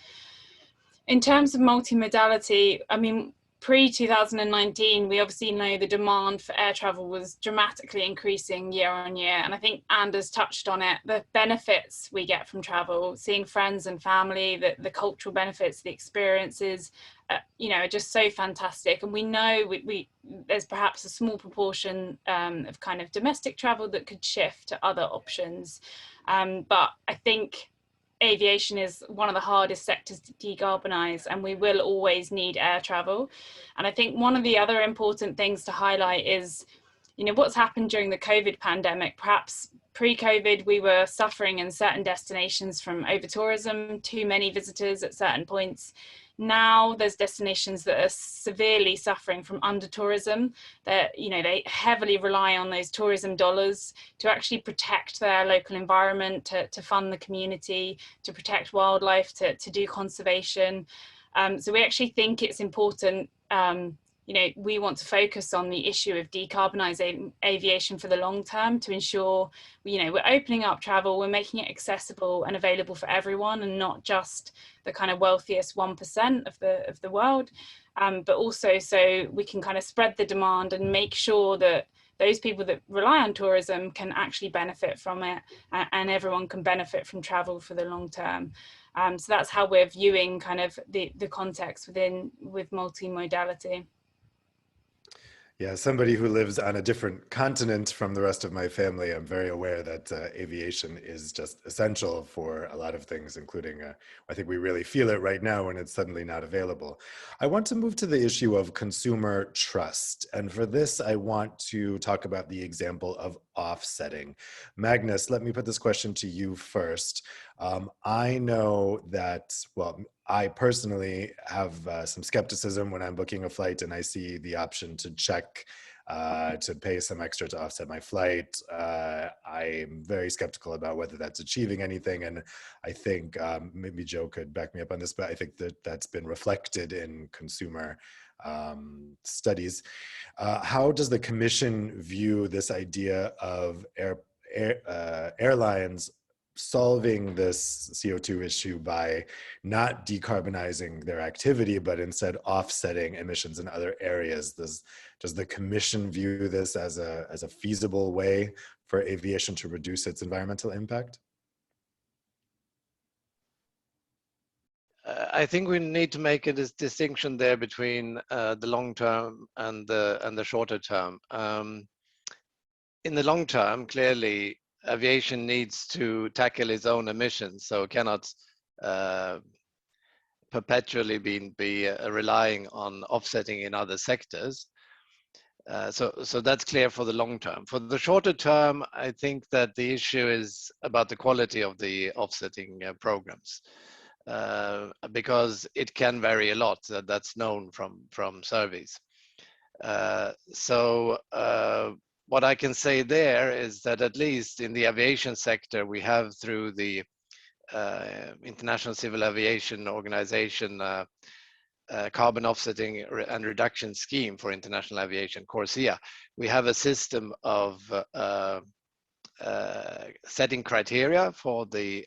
In terms of multimodality, I mean, pre-2019, we obviously know the demand for air travel was dramatically increasing year on year. And I think Anders touched on it, the benefits we get from travel, seeing friends and family, the cultural benefits, the experiences, are just so fantastic. And we know there's perhaps a small proportion of kind of domestic travel that could shift to other options. But I think aviation is one of the hardest sectors to decarbonize, and we will always need air travel. And I think one of the other important things to highlight is, what's happened during the COVID pandemic. Perhaps pre-COVID, we were suffering in certain destinations from over-tourism, too many visitors at certain points. Now there's destinations that are severely suffering from under-tourism. That they heavily rely on those tourism dollars to actually protect their local environment, to fund the community, to protect wildlife, to do conservation. So we actually think it's important. We want to focus on the issue of decarbonising aviation for the long term to ensure, we're opening up travel, we're making it accessible and available for everyone, and not just the kind of wealthiest 1% of the world, but also so we can kind of spread the demand and make sure that those people that rely on tourism can actually benefit from it, and everyone can benefit from travel for the long term. So that's how we're viewing kind of the context with multimodality. Yeah, somebody who lives on a different continent from the rest of my family, I'm very aware that aviation is just essential for a lot of things, including, I think we really feel it right now when it's suddenly not available. I want to move to the issue of consumer trust. And for this, I want to talk about the example of offsetting. Magnus, let me put this question to you first. I know that, I personally have some skepticism when I'm booking a flight and I see the option to check to pay some extra to offset my flight. I'm very skeptical about whether that's achieving anything. And I think maybe Joe could back me up on this, but I think that that's been reflected in consumer studies. How does the Commission view this idea of airlines solving this CO2 issue by not decarbonizing their activity, but instead offsetting emissions in other areas? Does the Commission view this as a feasible way for aviation to reduce its environmental impact? I think we need to make a distinction there between the long term and the shorter term. In the long term, clearly, aviation needs to tackle its own emissions, so it cannot perpetually be relying on offsetting in other sectors. So that's clear for the long term. For the shorter term, I think that the issue is about the quality of the offsetting programs, because it can vary a lot. That's known from surveys. What I can say there is that at least in the aviation sector, we have through the International Civil Aviation Organization carbon offsetting and reduction scheme for international aviation, CORSIA, we have a system of setting criteria for the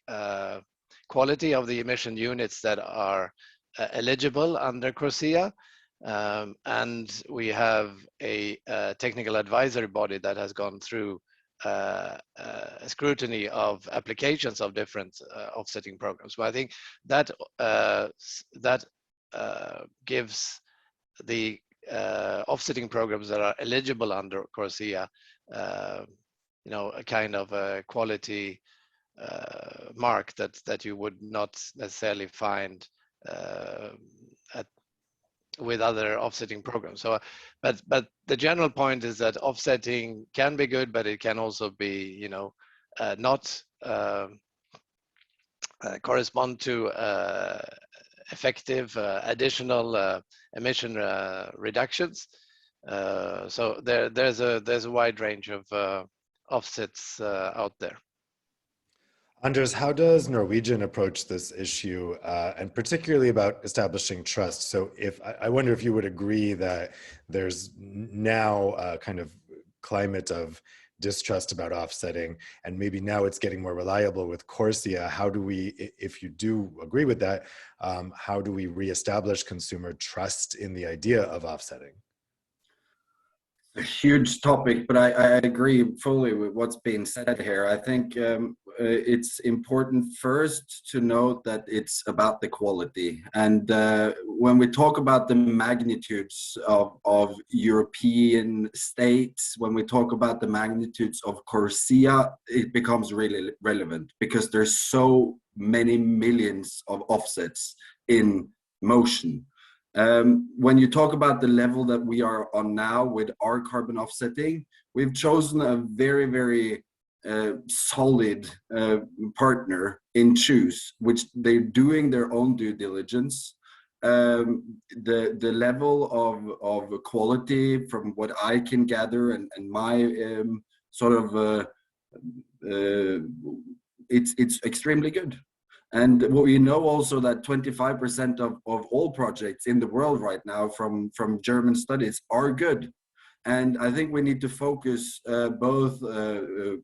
quality of the emission units that are eligible under CORSIA. And we have a technical advisory body that has gone through a scrutiny of applications of different offsetting programs. But I think that gives the offsetting programs that are eligible under CORSIA, a kind of a quality mark that you would not necessarily find with other offsetting programs. So, but the general point is that offsetting can be good, but it can also be, not correspond to effective additional emission reductions. So there's a wide range of offsets out there. Anders, how does Norwegian approach this issue, and particularly about establishing trust? So I wonder if you would agree that there's now a kind of climate of distrust about offsetting, and maybe now it's getting more reliable with CORSIA. How do we, if you do agree with that, how do we reestablish consumer trust in the idea of offsetting? A huge topic, but I agree fully with what's being said here. I think it's important first to note that it's about the quality. And when we talk about the magnitudes of European states, when we talk about the magnitudes of CORSIA, it becomes really relevant because there's so many millions of offsets in motion. When you talk about the level that we are on now with our carbon offsetting, we've chosen a very, very solid partner in Choose, which they're doing their own due diligence. The level of quality from what I can gather and my it's extremely good. And what we know also that 25% of all projects in the world right now from German studies are good. And I think we need to focus both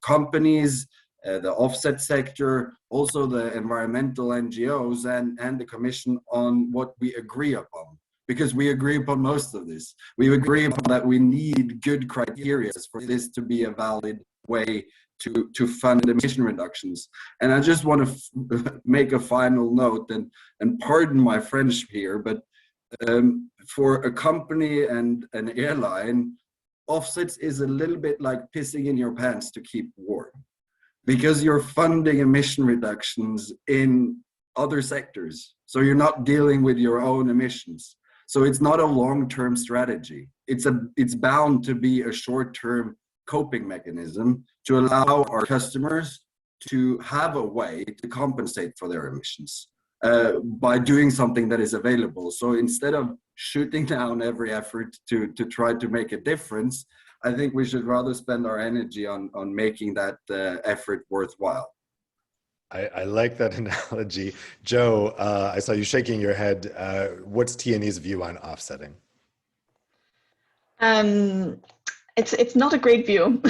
companies, the offset sector, also the environmental NGOs and the Commission on what we agree upon. Because we agree upon most of this. We agree upon that we need good criteria for this to be a valid way to fund emission reductions. And I just want to make a final note, and pardon my French here, but for a company and an airline, offsets is a little bit like pissing in your pants to keep warm, because you're funding emission reductions in other sectors. So you're not dealing with your own emissions. So it's not a long-term strategy. It's bound to be a short-term coping mechanism to allow our customers to have a way to compensate for their emissions by doing something that is available. So instead of shooting down every effort to try to make a difference, I think we should rather spend our energy on making that effort worthwhile. I like that analogy. Joe, I saw you shaking your head. What's TNE's view on offsetting? It's not a great view.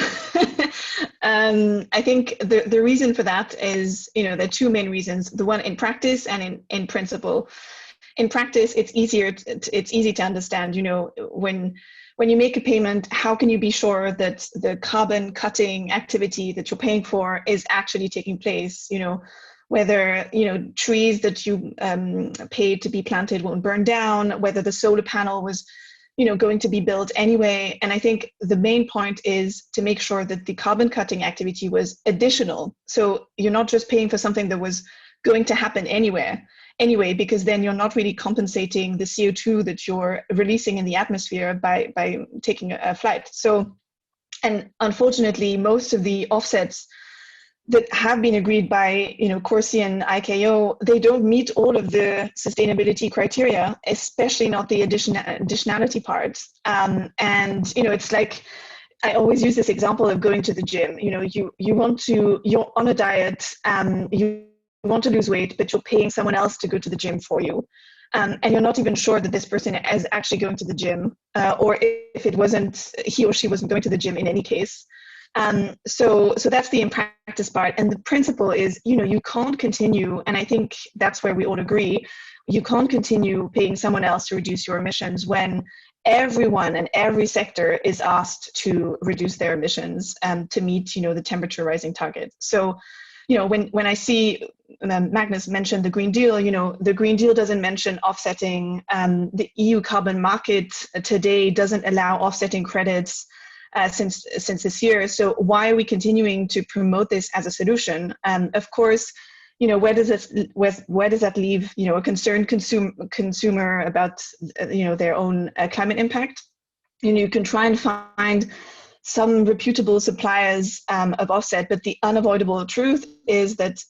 I think the reason for that is, there are two main reasons. The one in practice and in principle. In practice, it's easy to understand. When you make a payment, how can you be sure that the carbon cutting activity that you're paying for is actually taking place? Whether trees that you paid to be planted won't burn down, whether the solar panel was going to be built anyway. And I think the main point is to make sure that the carbon cutting activity was additional. So you're not just paying for something that was going to happen anyway, because then you're not really compensating the CO2 that you're releasing in the atmosphere by taking a flight. So, and unfortunately, most of the offsets that have been agreed by, Corsi and ICAO, they don't meet all of the sustainability criteria, especially not the additionality part. And it's like, I always use this example of going to the gym. You're on a diet, you want to lose weight, but you're paying someone else to go to the gym for you. And you're not even sure that this person is actually going to the gym, or if it wasn't, he or she wasn't going to the gym in any case. So that's the in practice part. And the principle is, you can't continue, and I think that's where we all agree, you can't continue paying someone else to reduce your emissions when everyone and every sector is asked to reduce their emissions to meet, the temperature rising target. So, when I see Magnus mentioned the Green Deal, the Green Deal doesn't mention offsetting. The EU carbon market today doesn't allow offsetting credits since this year. So why are we continuing to promote this as a solution? Of course, where does that leave a concerned consumer about their own climate impact? You can try and find some reputable suppliers of offset, but the unavoidable truth is that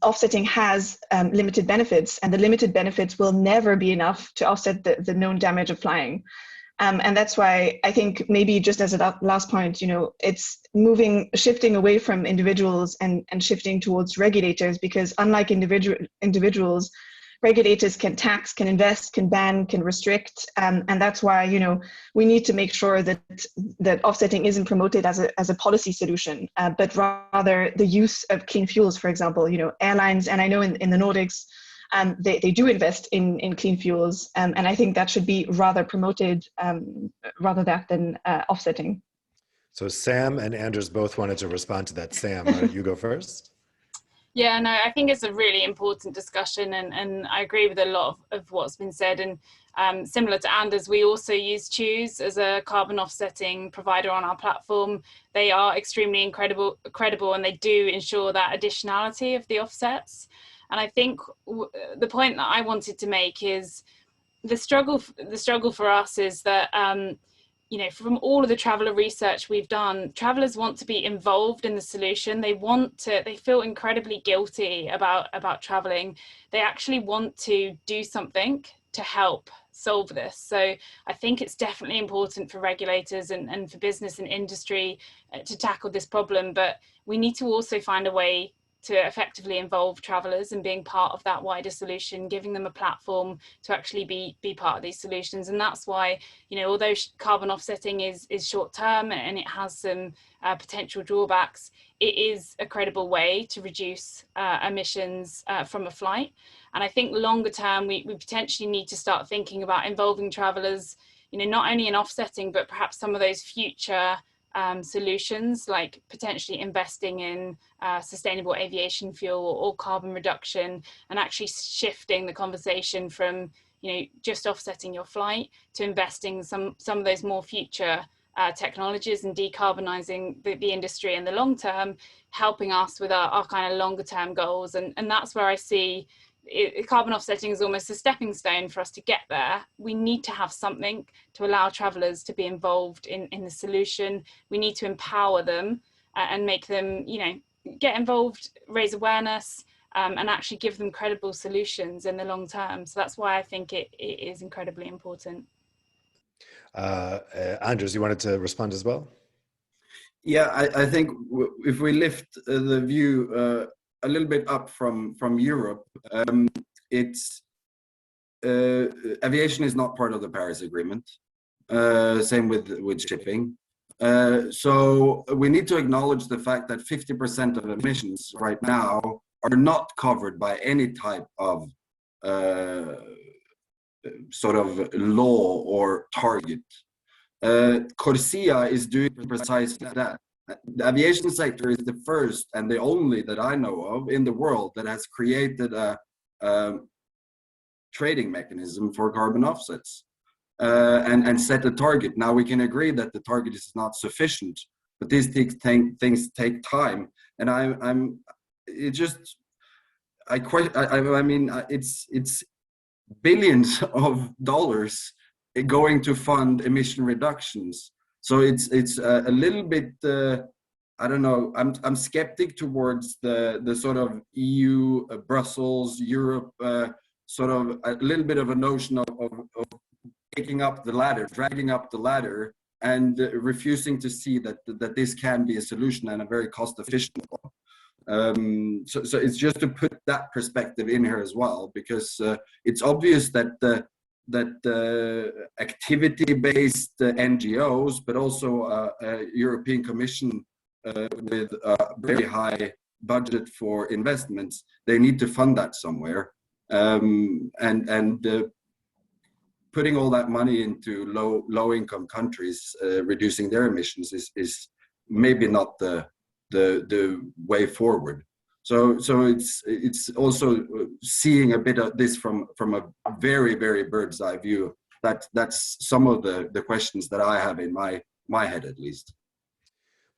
offsetting has limited benefits, and the limited benefits will never be enough to offset the known damage of flying. And that's why I think maybe just as a last point, it's shifting away from individuals and shifting towards regulators, because unlike individuals, regulators can tax, can invest, can ban, can restrict. And that's why, we need to make sure that offsetting isn't promoted as a policy solution, but rather the use of clean fuels, for example, airlines, and I know in the Nordics, they do invest in clean fuels, and I think that should be rather promoted rather than offsetting. So Sam and Anders both wanted to respond to that. Sam, why don't you go first? Yeah, no, I think it's a really important discussion, and I agree with a lot of what's been said. And similar to Anders, we also use Choose as a carbon offsetting provider on our platform. They are extremely credible, and they do ensure that additionality of the offsets. And I think the point that I wanted to make is the struggle for us is that, from all of the traveler research we've done, travelers want to be involved in the solution. They feel incredibly guilty about traveling. They actually want to do something to help solve this. So I think it's definitely important for regulators and for business and industry to tackle this problem, but we need to also find a way to effectively involve travelers and being part of that wider solution, giving them a platform to actually be part of these solutions. And that's why, although carbon offsetting is short term and it has some potential drawbacks, it is a credible way to reduce emissions from a flight. And I think longer term, we potentially need to start thinking about involving travelers, not only in offsetting, but perhaps some of those future solutions, like potentially investing in sustainable aviation fuel or carbon reduction, and actually shifting the conversation from just offsetting your flight to investing some of those more future technologies and decarbonising the industry in the long term, helping us with our kind of longer term goals. And that's where I see carbon offsetting is almost a stepping stone for us to get there. We need to have something to allow travellers to be involved in the solution. We need to empower them and make them, get involved, raise awareness, and actually give them credible solutions in the long term. So that's why I think it is incredibly important. Anders, you wanted to respond as well? Yeah, I think if we lift the view a little bit up from Europe, it's aviation is not part of the Paris Agreement. Same with shipping. So we need to acknowledge the fact that 50% of emissions right now are not covered by any type of sort of law or target. Corsia is doing precisely that. The aviation sector is the first and the only that I know of in the world that has created a trading mechanism for carbon offsets and set a target. Now we can agree that the target is not sufficient, but these things take time. And I mean, it's billions of dollars going to fund emission reductions. So it's a little bit. I don't know. I'm skeptic towards the sort of EU, Brussels, Europe, sort of a little bit of a notion of taking up the ladder, dragging up the ladder, and refusing to see that this can be a solution and a very cost-efficient one. So it's just to put that perspective in here as well, because it's obvious that activity-based NGOs, but also European Commission with a very high budget for investments, they need to fund that somewhere, and putting all that money into low-income countries, reducing their emissions is maybe not the way forward. So it's also seeing a bit of this from a very, very bird's eye view. That's some of the questions that I have in my head, at least.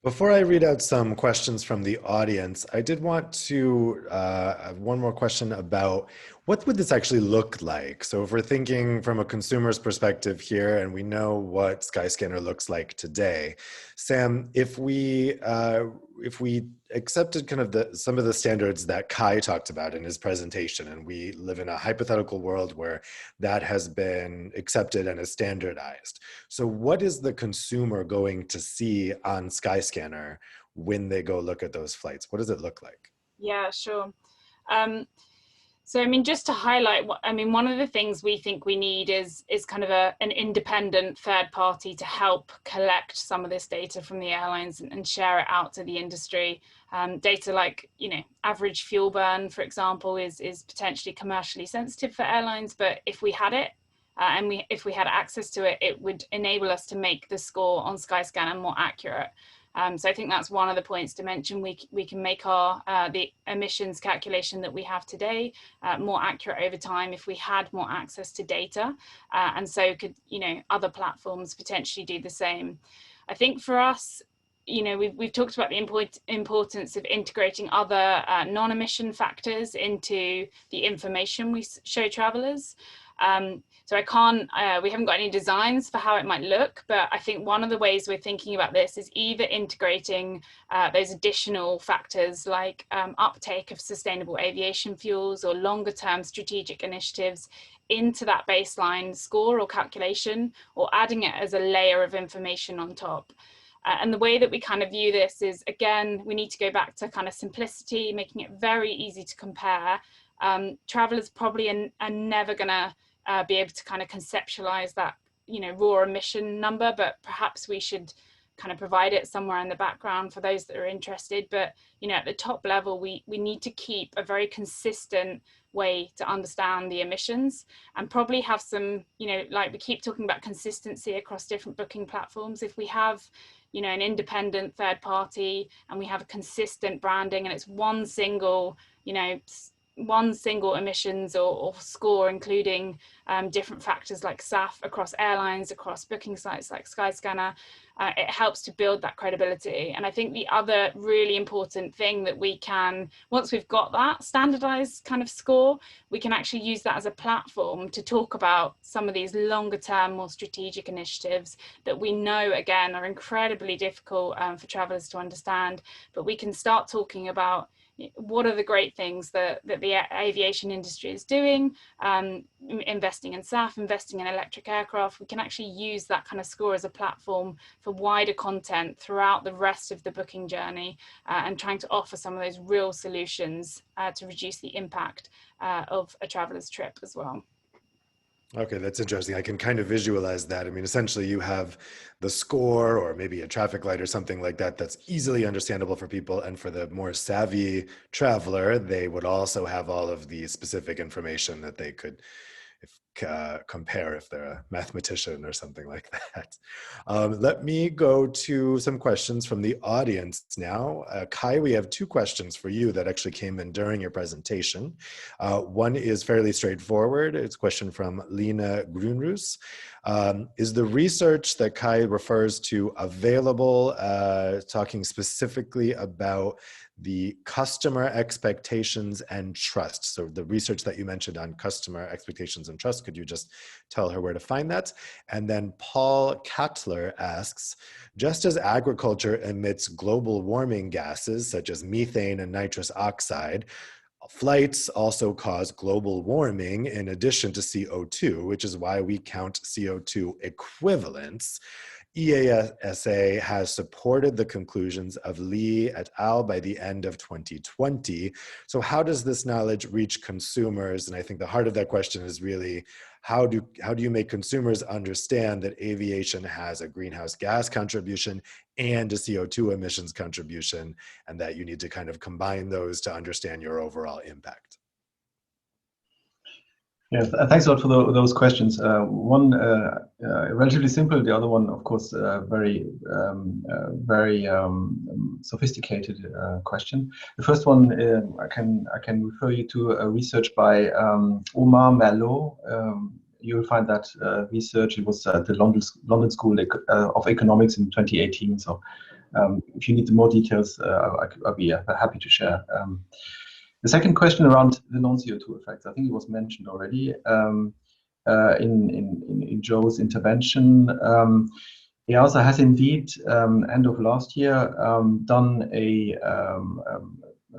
Before I read out some questions from the audience, I did want to have one more question about what would this actually look like? So if we're thinking from a consumer's perspective here, and we know what Skyscanner looks like today, Sam, if we accepted kind of some of the standards that Kai talked about in his presentation, and we live in a hypothetical world where that has been accepted and is standardized. So what is the consumer going to see on Skyscanner when they go look at those flights? What does it look like? Yeah, sure. So, I mean, just to highlight, one of the things we think we need is kind of an independent third party to help collect some of this data from the airlines and share it out to the industry. Data like, average fuel burn, for example, is potentially commercially sensitive for airlines, but if we had it, if we had access to it, it would enable us to make the score on Skyscanner more accurate. So I think that's one of the points to mention. We can make our the emissions calculation that we have today more accurate over time if we had more access to data, and so could other platforms potentially do the same. I think for us, we've talked about the importance of integrating other non-emission factors into the information we show travelers. So we haven't got any designs for how it might look, but I think one of the ways we're thinking about this is either integrating those additional factors like uptake of sustainable aviation fuels or longer term strategic initiatives into that baseline score or calculation, or adding it as a layer of information on top. And the way that we kind of view this is, again, we need to go back to kind of simplicity, making it very easy to compare. Travelers probably are never going to be able to kind of conceptualize that, raw emission number, but perhaps we should kind of provide it somewhere in the background for those that are interested. But, at the top level, we need to keep a very consistent way to understand the emissions, and probably have some, like we keep talking about consistency across different booking platforms. If we have, an independent third party and we have a consistent branding and it's one single emissions or score, including different factors like SAF across airlines, across booking sites like Skyscanner, it helps to build that credibility. And I think the other really important thing that we can, once we've got that standardized kind of score, we can actually use that as a platform to talk about some of these longer term, more strategic initiatives that we know, again, are incredibly difficult for travelers to understand, but we can start talking about what are the great things that the aviation industry is doing, investing in SAF, investing in electric aircraft. We can actually use that kind of score as a platform for wider content throughout the rest of the booking journey, and trying to offer some of those real solutions to reduce the impact of a traveler's trip as well. Okay, that's interesting. I can kind of visualize that. I mean, essentially you have the score or maybe a traffic light or something like that that's easily understandable for people. And for the more savvy traveler, they would also have all of the specific information that they could compare if they're a mathematician or something like that. Let me go to some questions from the audience now. Kai, we have two questions for you that actually came in during your presentation. One is fairly straightforward. It's a question from Lena Grunrus. Is the research that Kai refers to available, talking specifically about the customer expectations and trust. So the research that you mentioned on customer expectations and trust, could you just tell her where to find that? And then Paul Kattler asks, just as agriculture emits global warming gases such as methane and nitrous oxide, flights also cause global warming in addition to CO2, which is why we count CO2 equivalents. EASA has supported the conclusions of Lee et al. By the end of 2020. So how does this knowledge reach consumers? And I think the heart of that question is really, how do you make consumers understand that aviation has a greenhouse gas contribution and a CO2 emissions contribution, and that you need to kind of combine those to understand your overall impact? Yeah, thanks a lot for those questions. One relatively simple, the other one, of course, very sophisticated question. The first one, I can refer you to a research by Omar Merlot. You'll find that research. It was at the London School of Economics in 2018. So if you need more details, I'll be happy to share. The second question around the non-CO2 effects, I think it was mentioned already in Joe's intervention. EASA has indeed, end of last year, done a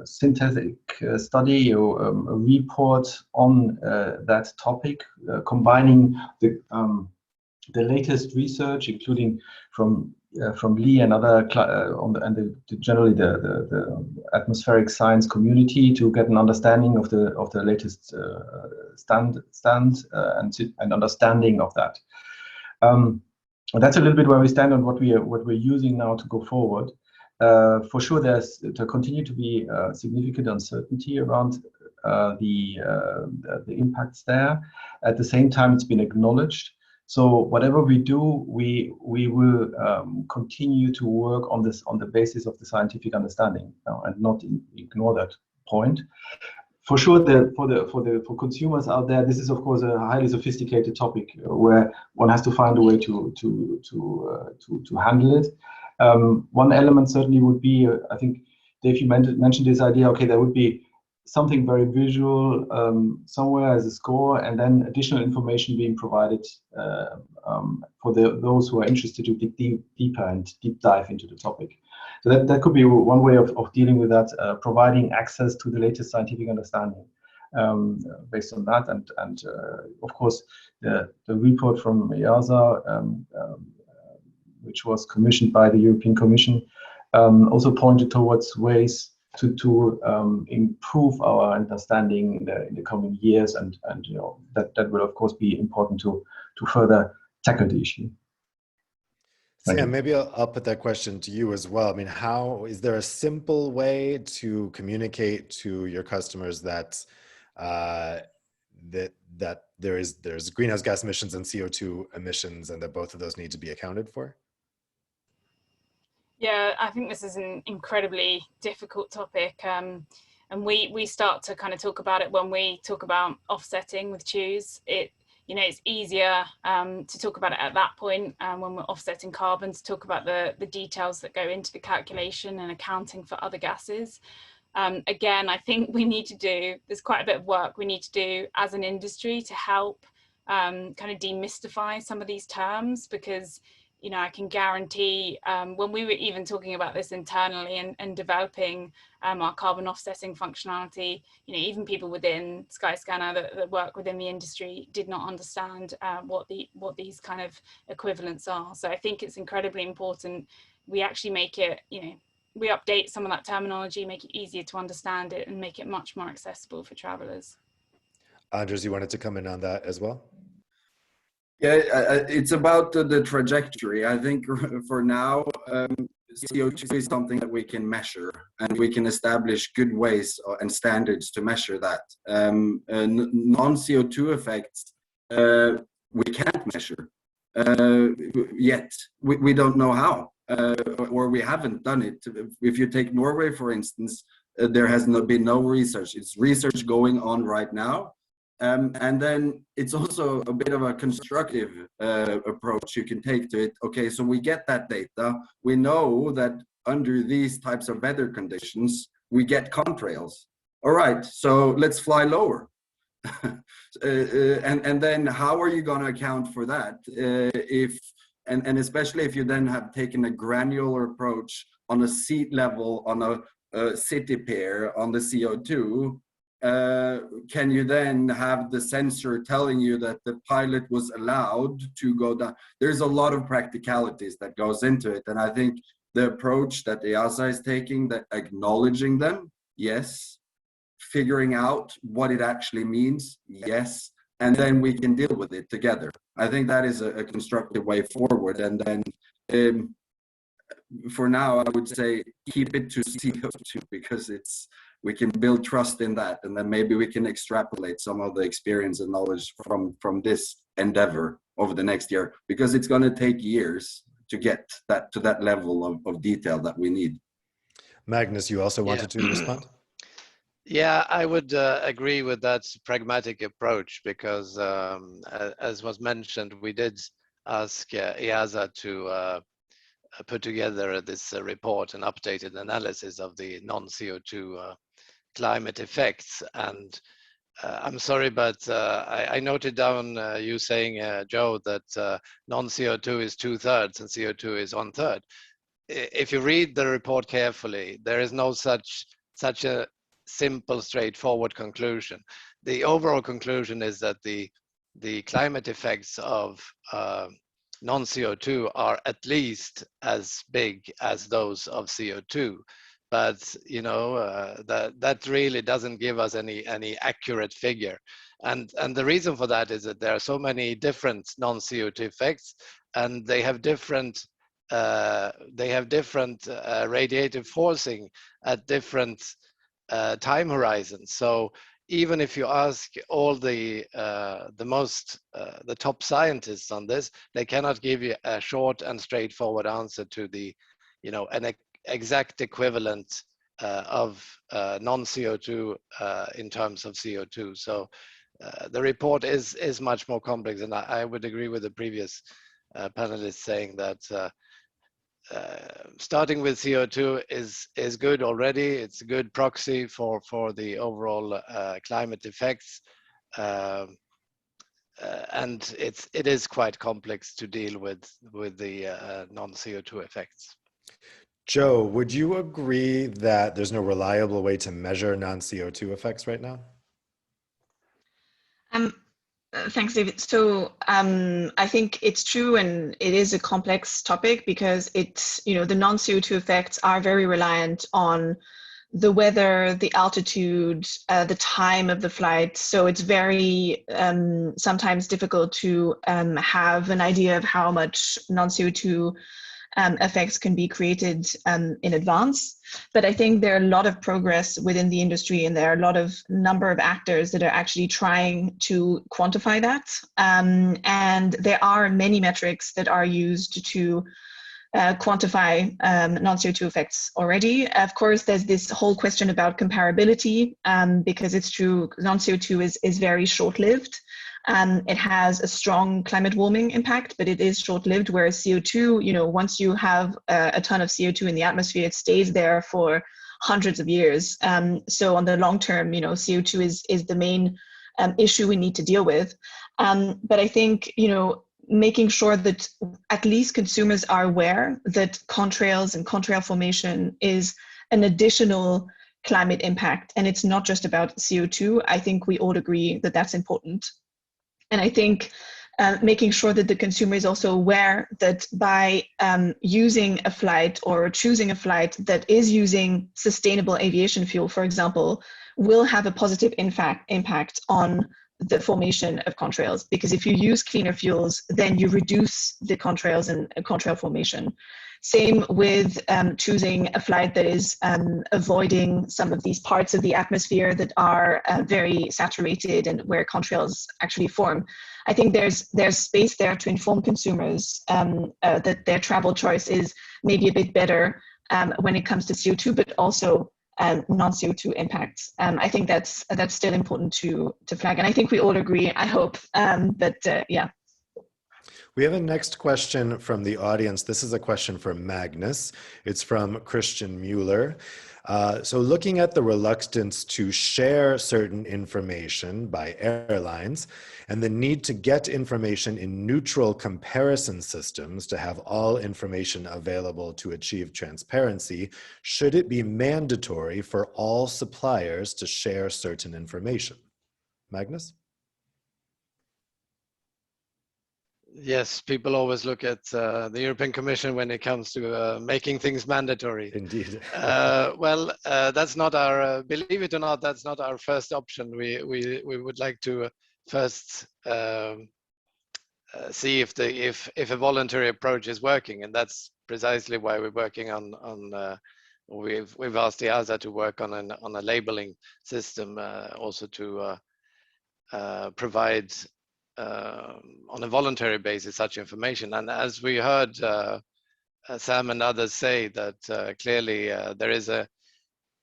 synthetic study, a report on that topic, combining the latest research, including from Lee and other generally the atmospheric science community, to get an understanding of the latest stands and understanding of that. That's a little bit where we stand on what we're using now to go forward. For sure, there continue to be significant uncertainty around the impacts there. At the same time, it's been acknowledged. So whatever we do, we will continue to work on this on the basis of the scientific understanding and not ignore that point. For sure, for consumers out there, this is of course a highly sophisticated topic where one has to find a way to handle it. One element certainly would be, I think, Dave, you mentioned this idea. Okay, there would be something very visual somewhere as a score, and then additional information being provided for those who are interested to dig deeper and deep dive into the topic. So that could be one way of dealing with that, providing access to the latest scientific understanding based on that. And of course, the report from EASA, which was commissioned by the European Commission, also pointed towards ways to improve our understanding in the coming years, and you know that will of course be important to further tackle the issue. Sam, maybe I'll put that question to you as well. I mean, how is there a simple way to communicate to your customers that that there's greenhouse gas emissions and CO2 emissions, and that both of those need to be accounted for? Yeah, I think this is an incredibly difficult topic, and we start to kind of talk about it when we talk about offsetting with Choose. It's easier to talk about it at that point when we're offsetting carbon, to talk about the details that go into the calculation and accounting for other gases. Again, I think there's quite a bit of work we need to do as an industry to help kind of demystify some of these terms, because I can guarantee when we were even talking about this internally and developing our carbon offsetting functionality, even people within Skyscanner that work within the industry did not understand what these kind of equivalents are. So I think it's incredibly important we actually make it, we update some of that terminology, make it easier to understand it, and make it much more accessible for travelers. Andres, you wanted to come in on that as well? Yeah, it's about the trajectory. I think for now, CO2 is something that we can measure, and we can establish good ways and standards to measure that. Non-CO2 effects, we can't measure yet. We don't know how, or we haven't done it. If you take Norway, for instance, there has been no research. It's research going on right now. And then it's also a bit of a constructive approach you can take to it. Okay, so we get that data. We know that under these types of weather conditions, we get contrails. All right, so let's fly lower. And then how are you going to account for that? And especially if you then have taken a granular approach on a seat level, on a city pair, on the CO2, can you then have the sensor telling you that the pilot was allowed to go down? There's a lot of practicalities that goes into it. And I think the approach that EASA is taking, that acknowledging them, yes. Figuring out what it actually means, yes. And then we can deal with it together. I think that is a constructive way forward. And then for now, I would say keep it to CO2 because we can build trust in that, and then maybe we can extrapolate some of the experience and knowledge from this endeavor over the next year, because it's going to take years to get that to that level of detail that we need. Magnus, you also wanted to respond? Yeah, I would agree with that pragmatic approach, because as was mentioned, we did ask EASA to put together this report, an updated analysis of the non-CO2 climate effects. And I'm sorry, but I noted down you saying, Joe, that non-CO2 is 2/3 and CO2 is 1/3. If you read the report carefully, there is no such a simple, straightforward conclusion. The overall conclusion is that the climate effects of non-CO2 are at least as big as those of CO2. But you know that really doesn't give us any accurate figure, and the reason for that is that there are so many different non-CO2 effects, and they have different radiative forcing at different time horizons. So even if you ask all the top scientists on this, they cannot give you a short and straightforward answer to the, an exact equivalent of non-CO2 in terms of CO2. So the report is much more complex, and I would agree with the previous panelists saying that starting with CO2 is good already. It's a good proxy for the overall climate effects, and it is quite complex to deal with the non-CO2 effects. Joe, would you agree that there's no reliable way to measure non-CO2 effects right now? Thanks, David. So I think it's true, and it is a complex topic because it's, the non-CO2 effects are very reliant on the weather, the altitude, the time of the flight. So it's very sometimes difficult to have an idea of how much non-CO2 effects can be created in advance. But I think there are a lot of progress within the industry, and there are a lot of number of actors that are actually trying to quantify that. And there are many metrics that are used to quantify non-CO2 effects already. Of course, there's this whole question about comparability, because it's true, non-CO2 is very short-lived. It has a strong climate warming impact, but it is short-lived, whereas CO2, once you have a ton of CO2 in the atmosphere, it stays there for hundreds of years. So on the long term, CO2 is the main issue we need to deal with. But I think, making sure that at least consumers are aware that contrails and contrail formation is an additional climate impact, and it's not just about CO2. I think we all agree that that's important. And I think making sure that the consumer is also aware that by using a flight or choosing a flight that is using sustainable aviation fuel, for example, will have a positive impact on the formation of contrails. Because if you use cleaner fuels, then you reduce the contrails and contrail formation. Same with choosing a flight that is avoiding some of these parts of the atmosphere that are very saturated and where contrails actually form. I think there's space there to inform consumers that their travel choice is maybe a bit better when it comes to CO2, but also non-CO2 impacts. I think that's still important to flag, and I think we all agree, I hope. But yeah. We have a next question from the audience. This is a question for Magnus. It's from Christian Mueller. So looking at the reluctance to share certain information by airlines and the need to get information in neutral comparison systems to have all information available to achieve transparency, should it be mandatory for all suppliers to share certain information? Magnus? Yes, people always look at the European Commission when it comes to making things mandatory. Indeed. That's not our, believe it or not, that's not our first option. We would like to first see if a voluntary approach is working, and that's precisely why we're working on we've asked the EASA to work on a labeling system, also to provide on a voluntary basis such information. And as we heard Sam and others say, that clearly there is a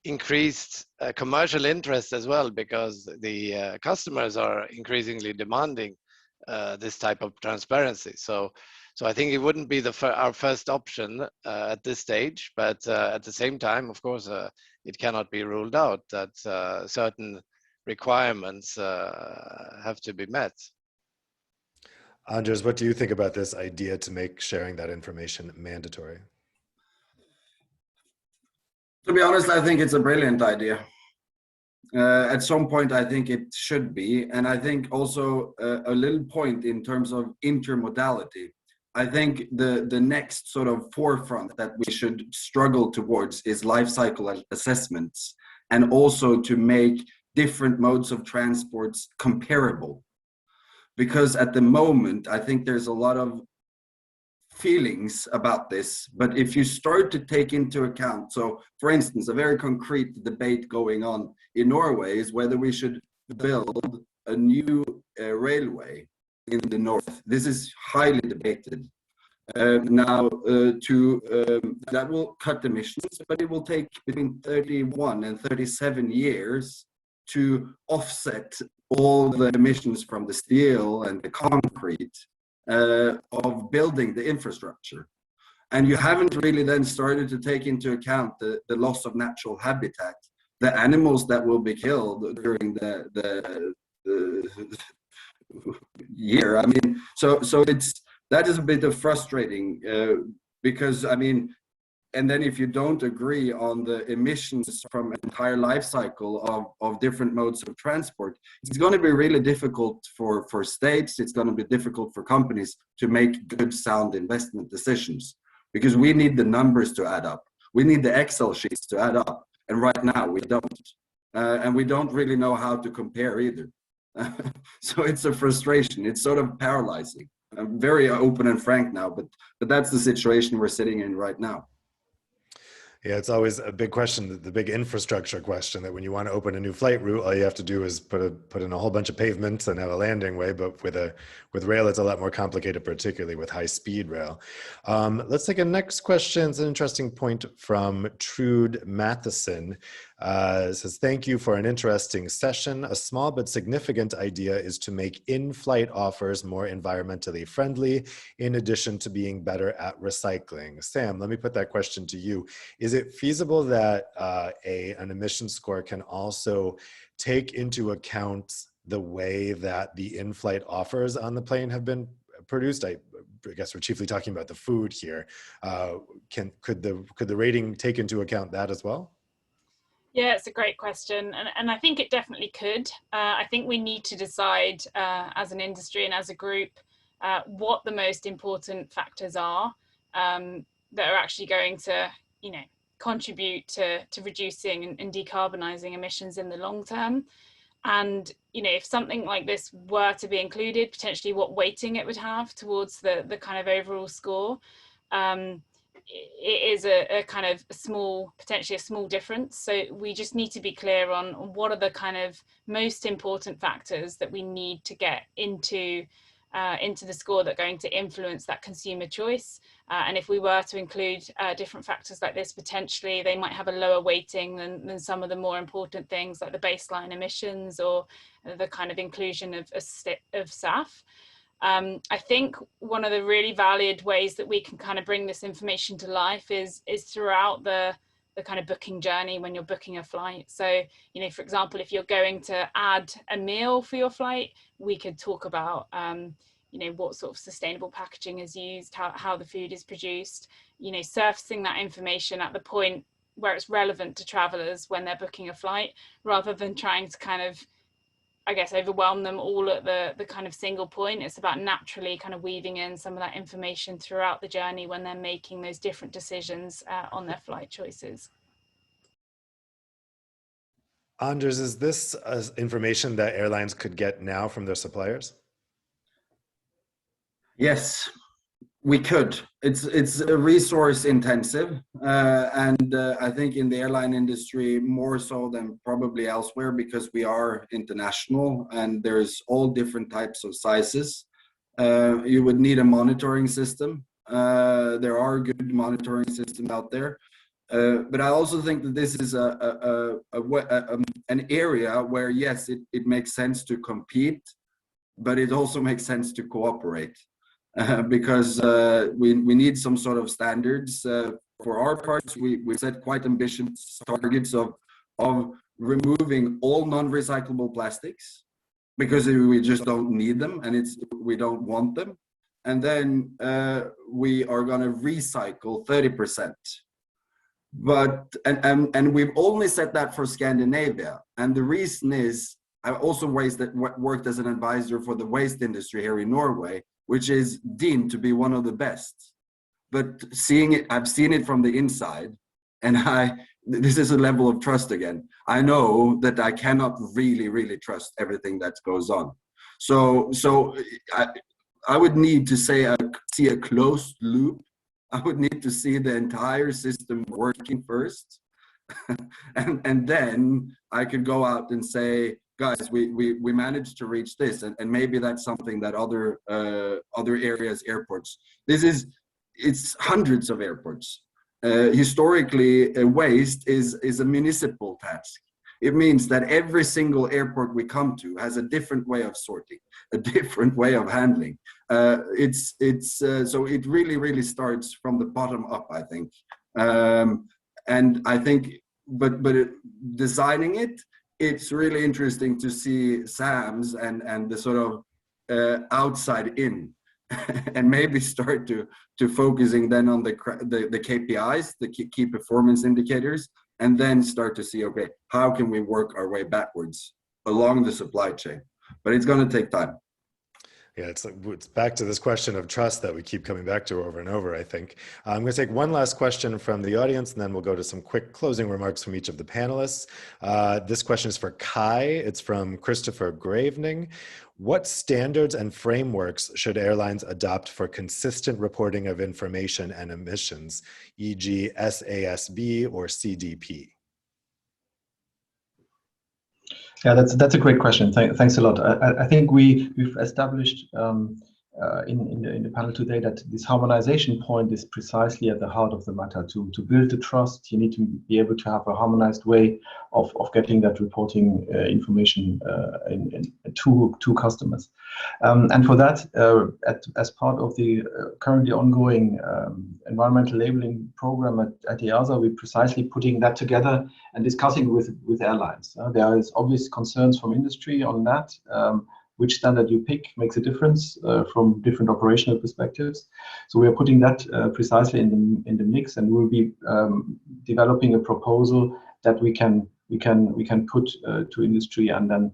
increased commercial interest as well, because the customers are increasingly demanding this type of transparency. So I think it wouldn't be our first option at this stage, but at the same time, of course, it cannot be ruled out that certain requirements have to be met. Anders, what do you think about this idea to make sharing that information mandatory? To be honest, I think it's a brilliant idea. At some point, I think it should be. And I think also a little point in terms of intermodality. I think the next sort of forefront that we should struggle towards is life cycle assessments, and also to make different modes of transports comparable. Because at the moment, I think there's a lot of feelings about this, but if you start to take into account, so for instance, a very concrete debate going on in Norway is whether we should build a new railway in the north. This is highly debated. That will cut emissions, but it will take between 31 and 37 years to offset all the emissions from the steel and the concrete of building the infrastructure. And you haven't really then started to take into account the loss of natural habitat, the animals that will be killed during the year. I mean, so that is a bit of frustrating because, I mean, and then if you don't agree on the emissions from an entire life cycle of different modes of transport, it's going to be really difficult for states, it's going to be difficult for companies to make good, sound investment decisions, because we need the numbers to add up. We need the Excel sheets to add up. And right now we don't. And we don't really know how to compare either. So it's a frustration. It's sort of paralyzing. I'm very open and frank now, but that's the situation we're sitting in right now. Yeah, it's always a big question, the big infrastructure question, that when you want to open a new flight route, all you have to do is put in a whole bunch of pavements and have a landing way. But with rail, it's a lot more complicated, particularly with high-speed rail. Let's take a next question. It's an interesting point from Trude Matheson. It says, thank you for an interesting session. A small but significant idea is to make in-flight offers more environmentally friendly, in addition to being better at recycling. Sam, let me put that question to you. Is it feasible that an emission score can also take into account the way that the in-flight offers on the plane have been produced? I guess we're chiefly talking about the food here. Could the rating take into account that as well? Yeah, it's a great question. And I think it definitely could. I think we need to decide as an industry and as a group what the most important factors are that are actually going to, contribute to reducing and decarbonising emissions in the long term. And, if something like this were to be included, potentially what weighting it would have towards the kind of overall score. It is a kind of potentially a small difference. So we just need to be clear on what are the kind of most important factors that we need to get into the score that are going to influence that consumer choice. And if we were to include different factors like this, potentially they might have a lower weighting than some of the more important things like the baseline emissions or the kind of inclusion of SAF. I think one of the really valued ways that we can kind of bring this information to life is throughout the kind of booking journey when you're booking a flight. So, you know, for example, if you're going to add a meal for your flight, we could talk about, you know, what sort of sustainable packaging is used, how the food is produced, you know, surfacing that information at the point where it's relevant to travelers when they're booking a flight, rather than trying to kind of, I guess, overwhelm them all at the kind of single point. It's about naturally kind of weaving in some of that information throughout the journey when they're making those different decisions on their flight choices. Anders, is this information that airlines could get now from their suppliers? Yes, we could. It's resource intensive, and I think in the airline industry more so than probably elsewhere, because we are international and there's all different types of sizes. You would need a monitoring system. There are good monitoring systems out there, but I also think that this is an area where, yes, it makes sense to compete, but it also makes sense to cooperate. Because we need some sort of standards. For our parts, we set quite ambitious targets of removing all non-recyclable plastics, because we just don't need them and we don't want them. And then we are going to recycle 30%. But and we've only set that for Scandinavia, and the reason is I also worked as an advisor for the waste industry here in Norway, which is deemed to be one of the best. But seeing it, I've seen it from the inside, and this is a level of trust again. I know that I cannot really trust everything that goes on. So I would need to see a closed loop. I would need to see the entire system working first, and then I could go out and say, guys, we managed to reach this, and maybe that's something that other areas, airports. It's hundreds of airports. Historically, waste is a municipal task. It means that every single airport we come to has a different way of sorting, a different way of handling. So it really starts from the bottom up, I think. And I think, but designing it, it's really interesting to see Sam's and the sort of outside in, and maybe start to focusing then on the KPIs, the key performance indicators, and then start to see, okay, how can we work our way backwards along the supply chain? But it's going to take time. Yeah, it's back to this question of trust that we keep coming back to over and over, I think. I'm going to take one last question from the audience, and then we'll go to some quick closing remarks from each of the panelists. This question is for Kai. It's from Christopher Gravening. What standards and frameworks should airlines adopt for consistent reporting of information and emissions, e.g. SASB or CDP? Yeah, that's a great question. Thanks a lot. I think we've established in the panel today that this harmonization point is precisely at the heart of the matter. To build the trust, you need to be able to have a harmonized way of getting that reporting information to customers. And for that, as part of the currently ongoing environmental labeling program at EASA, we're precisely putting that together and discussing with airlines. There is obvious concerns from industry on that. Which standard you pick makes a difference from different operational perspectives. So we are putting that precisely in the mix, and we'll be developing a proposal that we can put to industry and then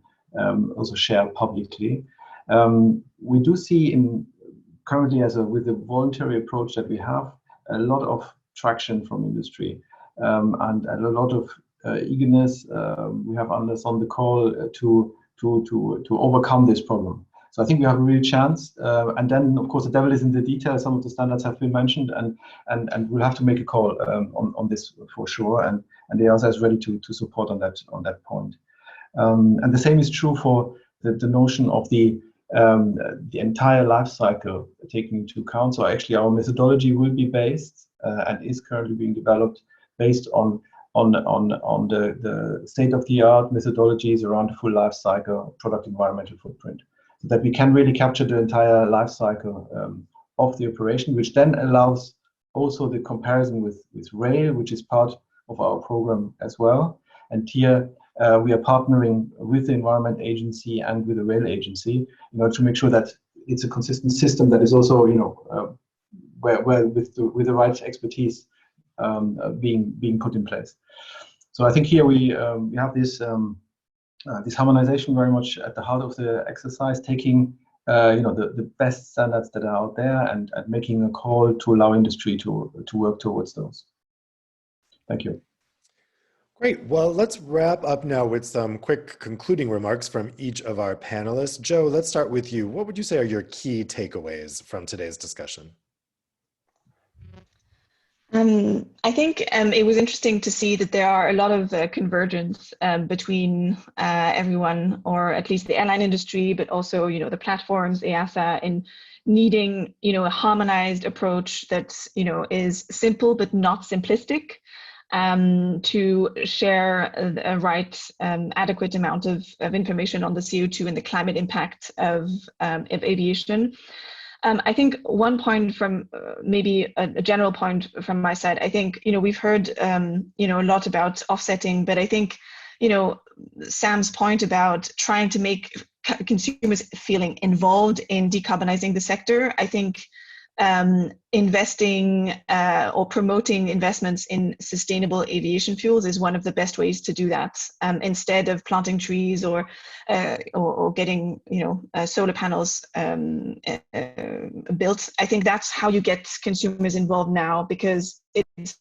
also share publicly. We do see currently with the voluntary approach that we have, a lot of traction from industry and a lot of eagerness. We have Anders on the call to overcome this problem. So I think we have a real chance. And then, of course, the devil is in the details. Some of the standards have been mentioned, and we'll have to make a call on this for sure. And the EASA is ready to support on that point. And the same is true for the notion of the entire life cycle taken into account. So actually, our methodology will be based and is currently being developed based on the state-of-the-art methodologies around full life cycle product environmental footprint. so that we can really capture the entire life cycle of the operation, which then allows also the comparison with rail, which is part of our program as well. And here we are partnering with the Environment Agency and with the Rail Agency in order to make sure that it's a consistent system that is also, where with the right expertise being put in place. So I think here we have this this harmonization very much at the heart of the exercise, taking the best standards that are out there and making a call to allow industry to work towards those. Thank you. Great. Well, let's wrap up now with some quick concluding remarks from each of our panelists. Joe, let's start with you. What would you say are your key takeaways from today's discussion? I think it was interesting to see that there are a lot of convergence between everyone, or at least the airline industry, but also the platforms, EASA, in needing a harmonized approach that is simple but not simplistic, to share a right adequate amount of information on the CO2 and the climate impact of aviation. I think one point from maybe a general point from my side, I think, we've heard, a lot about offsetting, but I think, Sam's point about trying to make consumers feeling involved in decarbonizing the sector, I think investing or promoting investments in sustainable aviation fuels is one of the best ways to do that. Instead of planting trees or getting solar panels built, I think that's how you get consumers involved now, because it's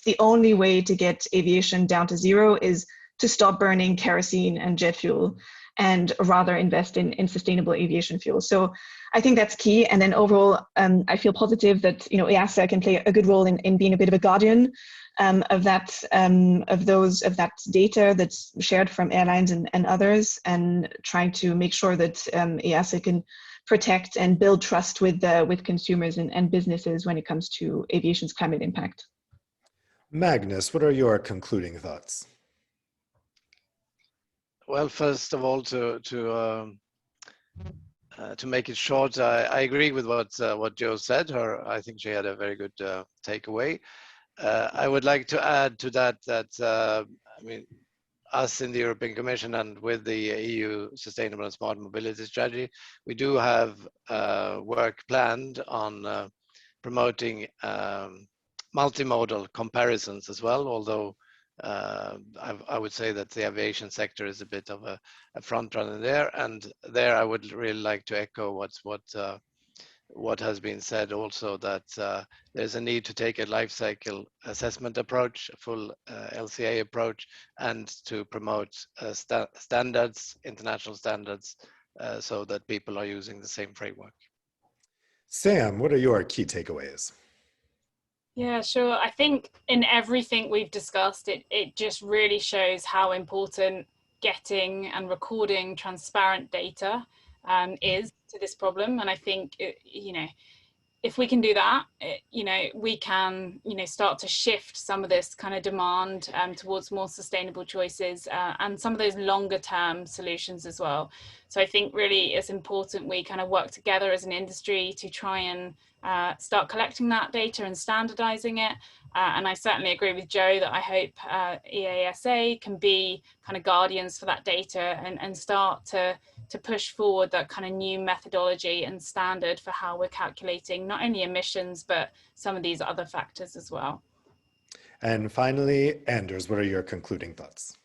the only way to get aviation down to zero is to stop burning kerosene and jet fuel and rather invest in sustainable aviation fuel. So I think that's key. And then overall, I feel positive that EASA can play a good role in being a bit of a guardian of that data that's shared from airlines and others, and trying to make sure that EASA can protect and build trust with consumers and businesses when it comes to aviation's climate impact. Magnus, what are your concluding thoughts? Well, first of all, to make it short, I agree with what Jo said. I think she had a very good takeaway. I would like to add to that I mean, us in the European Commission and with the EU Sustainable and Smart Mobility Strategy, we do have work planned on promoting multimodal comparisons as well, although I would say that the aviation sector is a bit of a front runner there, and there I would really like to echo what has been said also, that there's a need to take a life cycle assessment approach, a full LCA approach, and to promote standards, international standards, so that people are using the same framework. Sam, what are your key takeaways? Yeah, sure. I think in everything we've discussed, it just really shows how important getting and recording transparent data is to this problem. And I think, if we can do that, we can, start to shift some of this kind of demand towards more sustainable choices and some of those longer term solutions as well. So I think really it's important we kind of work together as an industry to try and start collecting that data and standardizing it. And I certainly agree with Joe that I hope EASA can be kind of guardians for that data and start to push forward that kind of new methodology and standard for how we're calculating not only emissions, but some of these other factors as well. And finally, Anders, what are your concluding thoughts?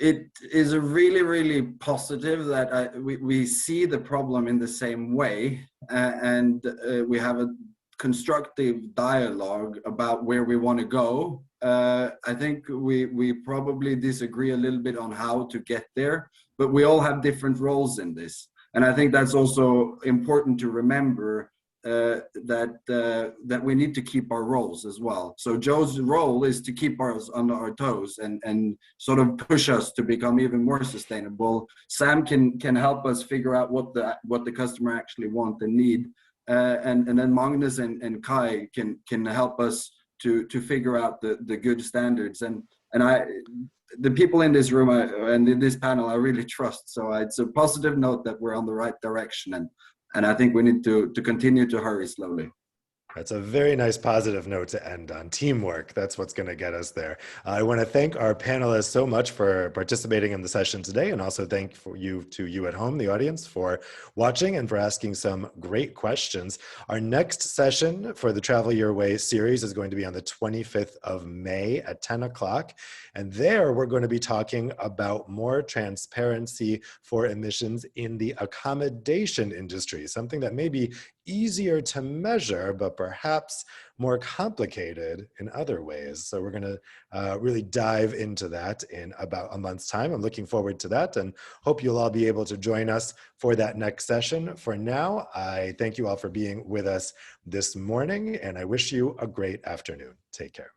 It is a really, really positive that we see the problem in the same way, and we have a constructive dialogue about where we want to go. I think we probably disagree a little bit on how to get there, but we all have different roles in this. And I think that's also important to remember, that we need to keep our roles as well. So Joe's role is to keep us on our toes and sort of push us to become even more sustainable. Sam can help us figure out what the customer actually want and need, and then Magnus and Kai can help us to figure out the good standards. And the people in this room and in this panel I really trust. So it's a positive note that we're on the right direction, and I think we need to continue to hurry slowly. That's a very nice positive note to end on. Teamwork, that's what's going to get us there. I want to thank our panelists so much for participating in the session today, and also thank you at home, the audience, for watching and for asking some great questions. Our next session for the Travel Your Way series is going to be on the 25th of May at 10 o'clock. And there we're going to be talking about more transparency for emissions in the accommodation industry, something that may be easier to measure, but perhaps more complicated in other ways. So we're going to really dive into that in about a month's time. I'm looking forward to that and hope you'll all be able to join us for that next session. For now, I thank you all for being with us this morning, and I wish you a great afternoon. Take care.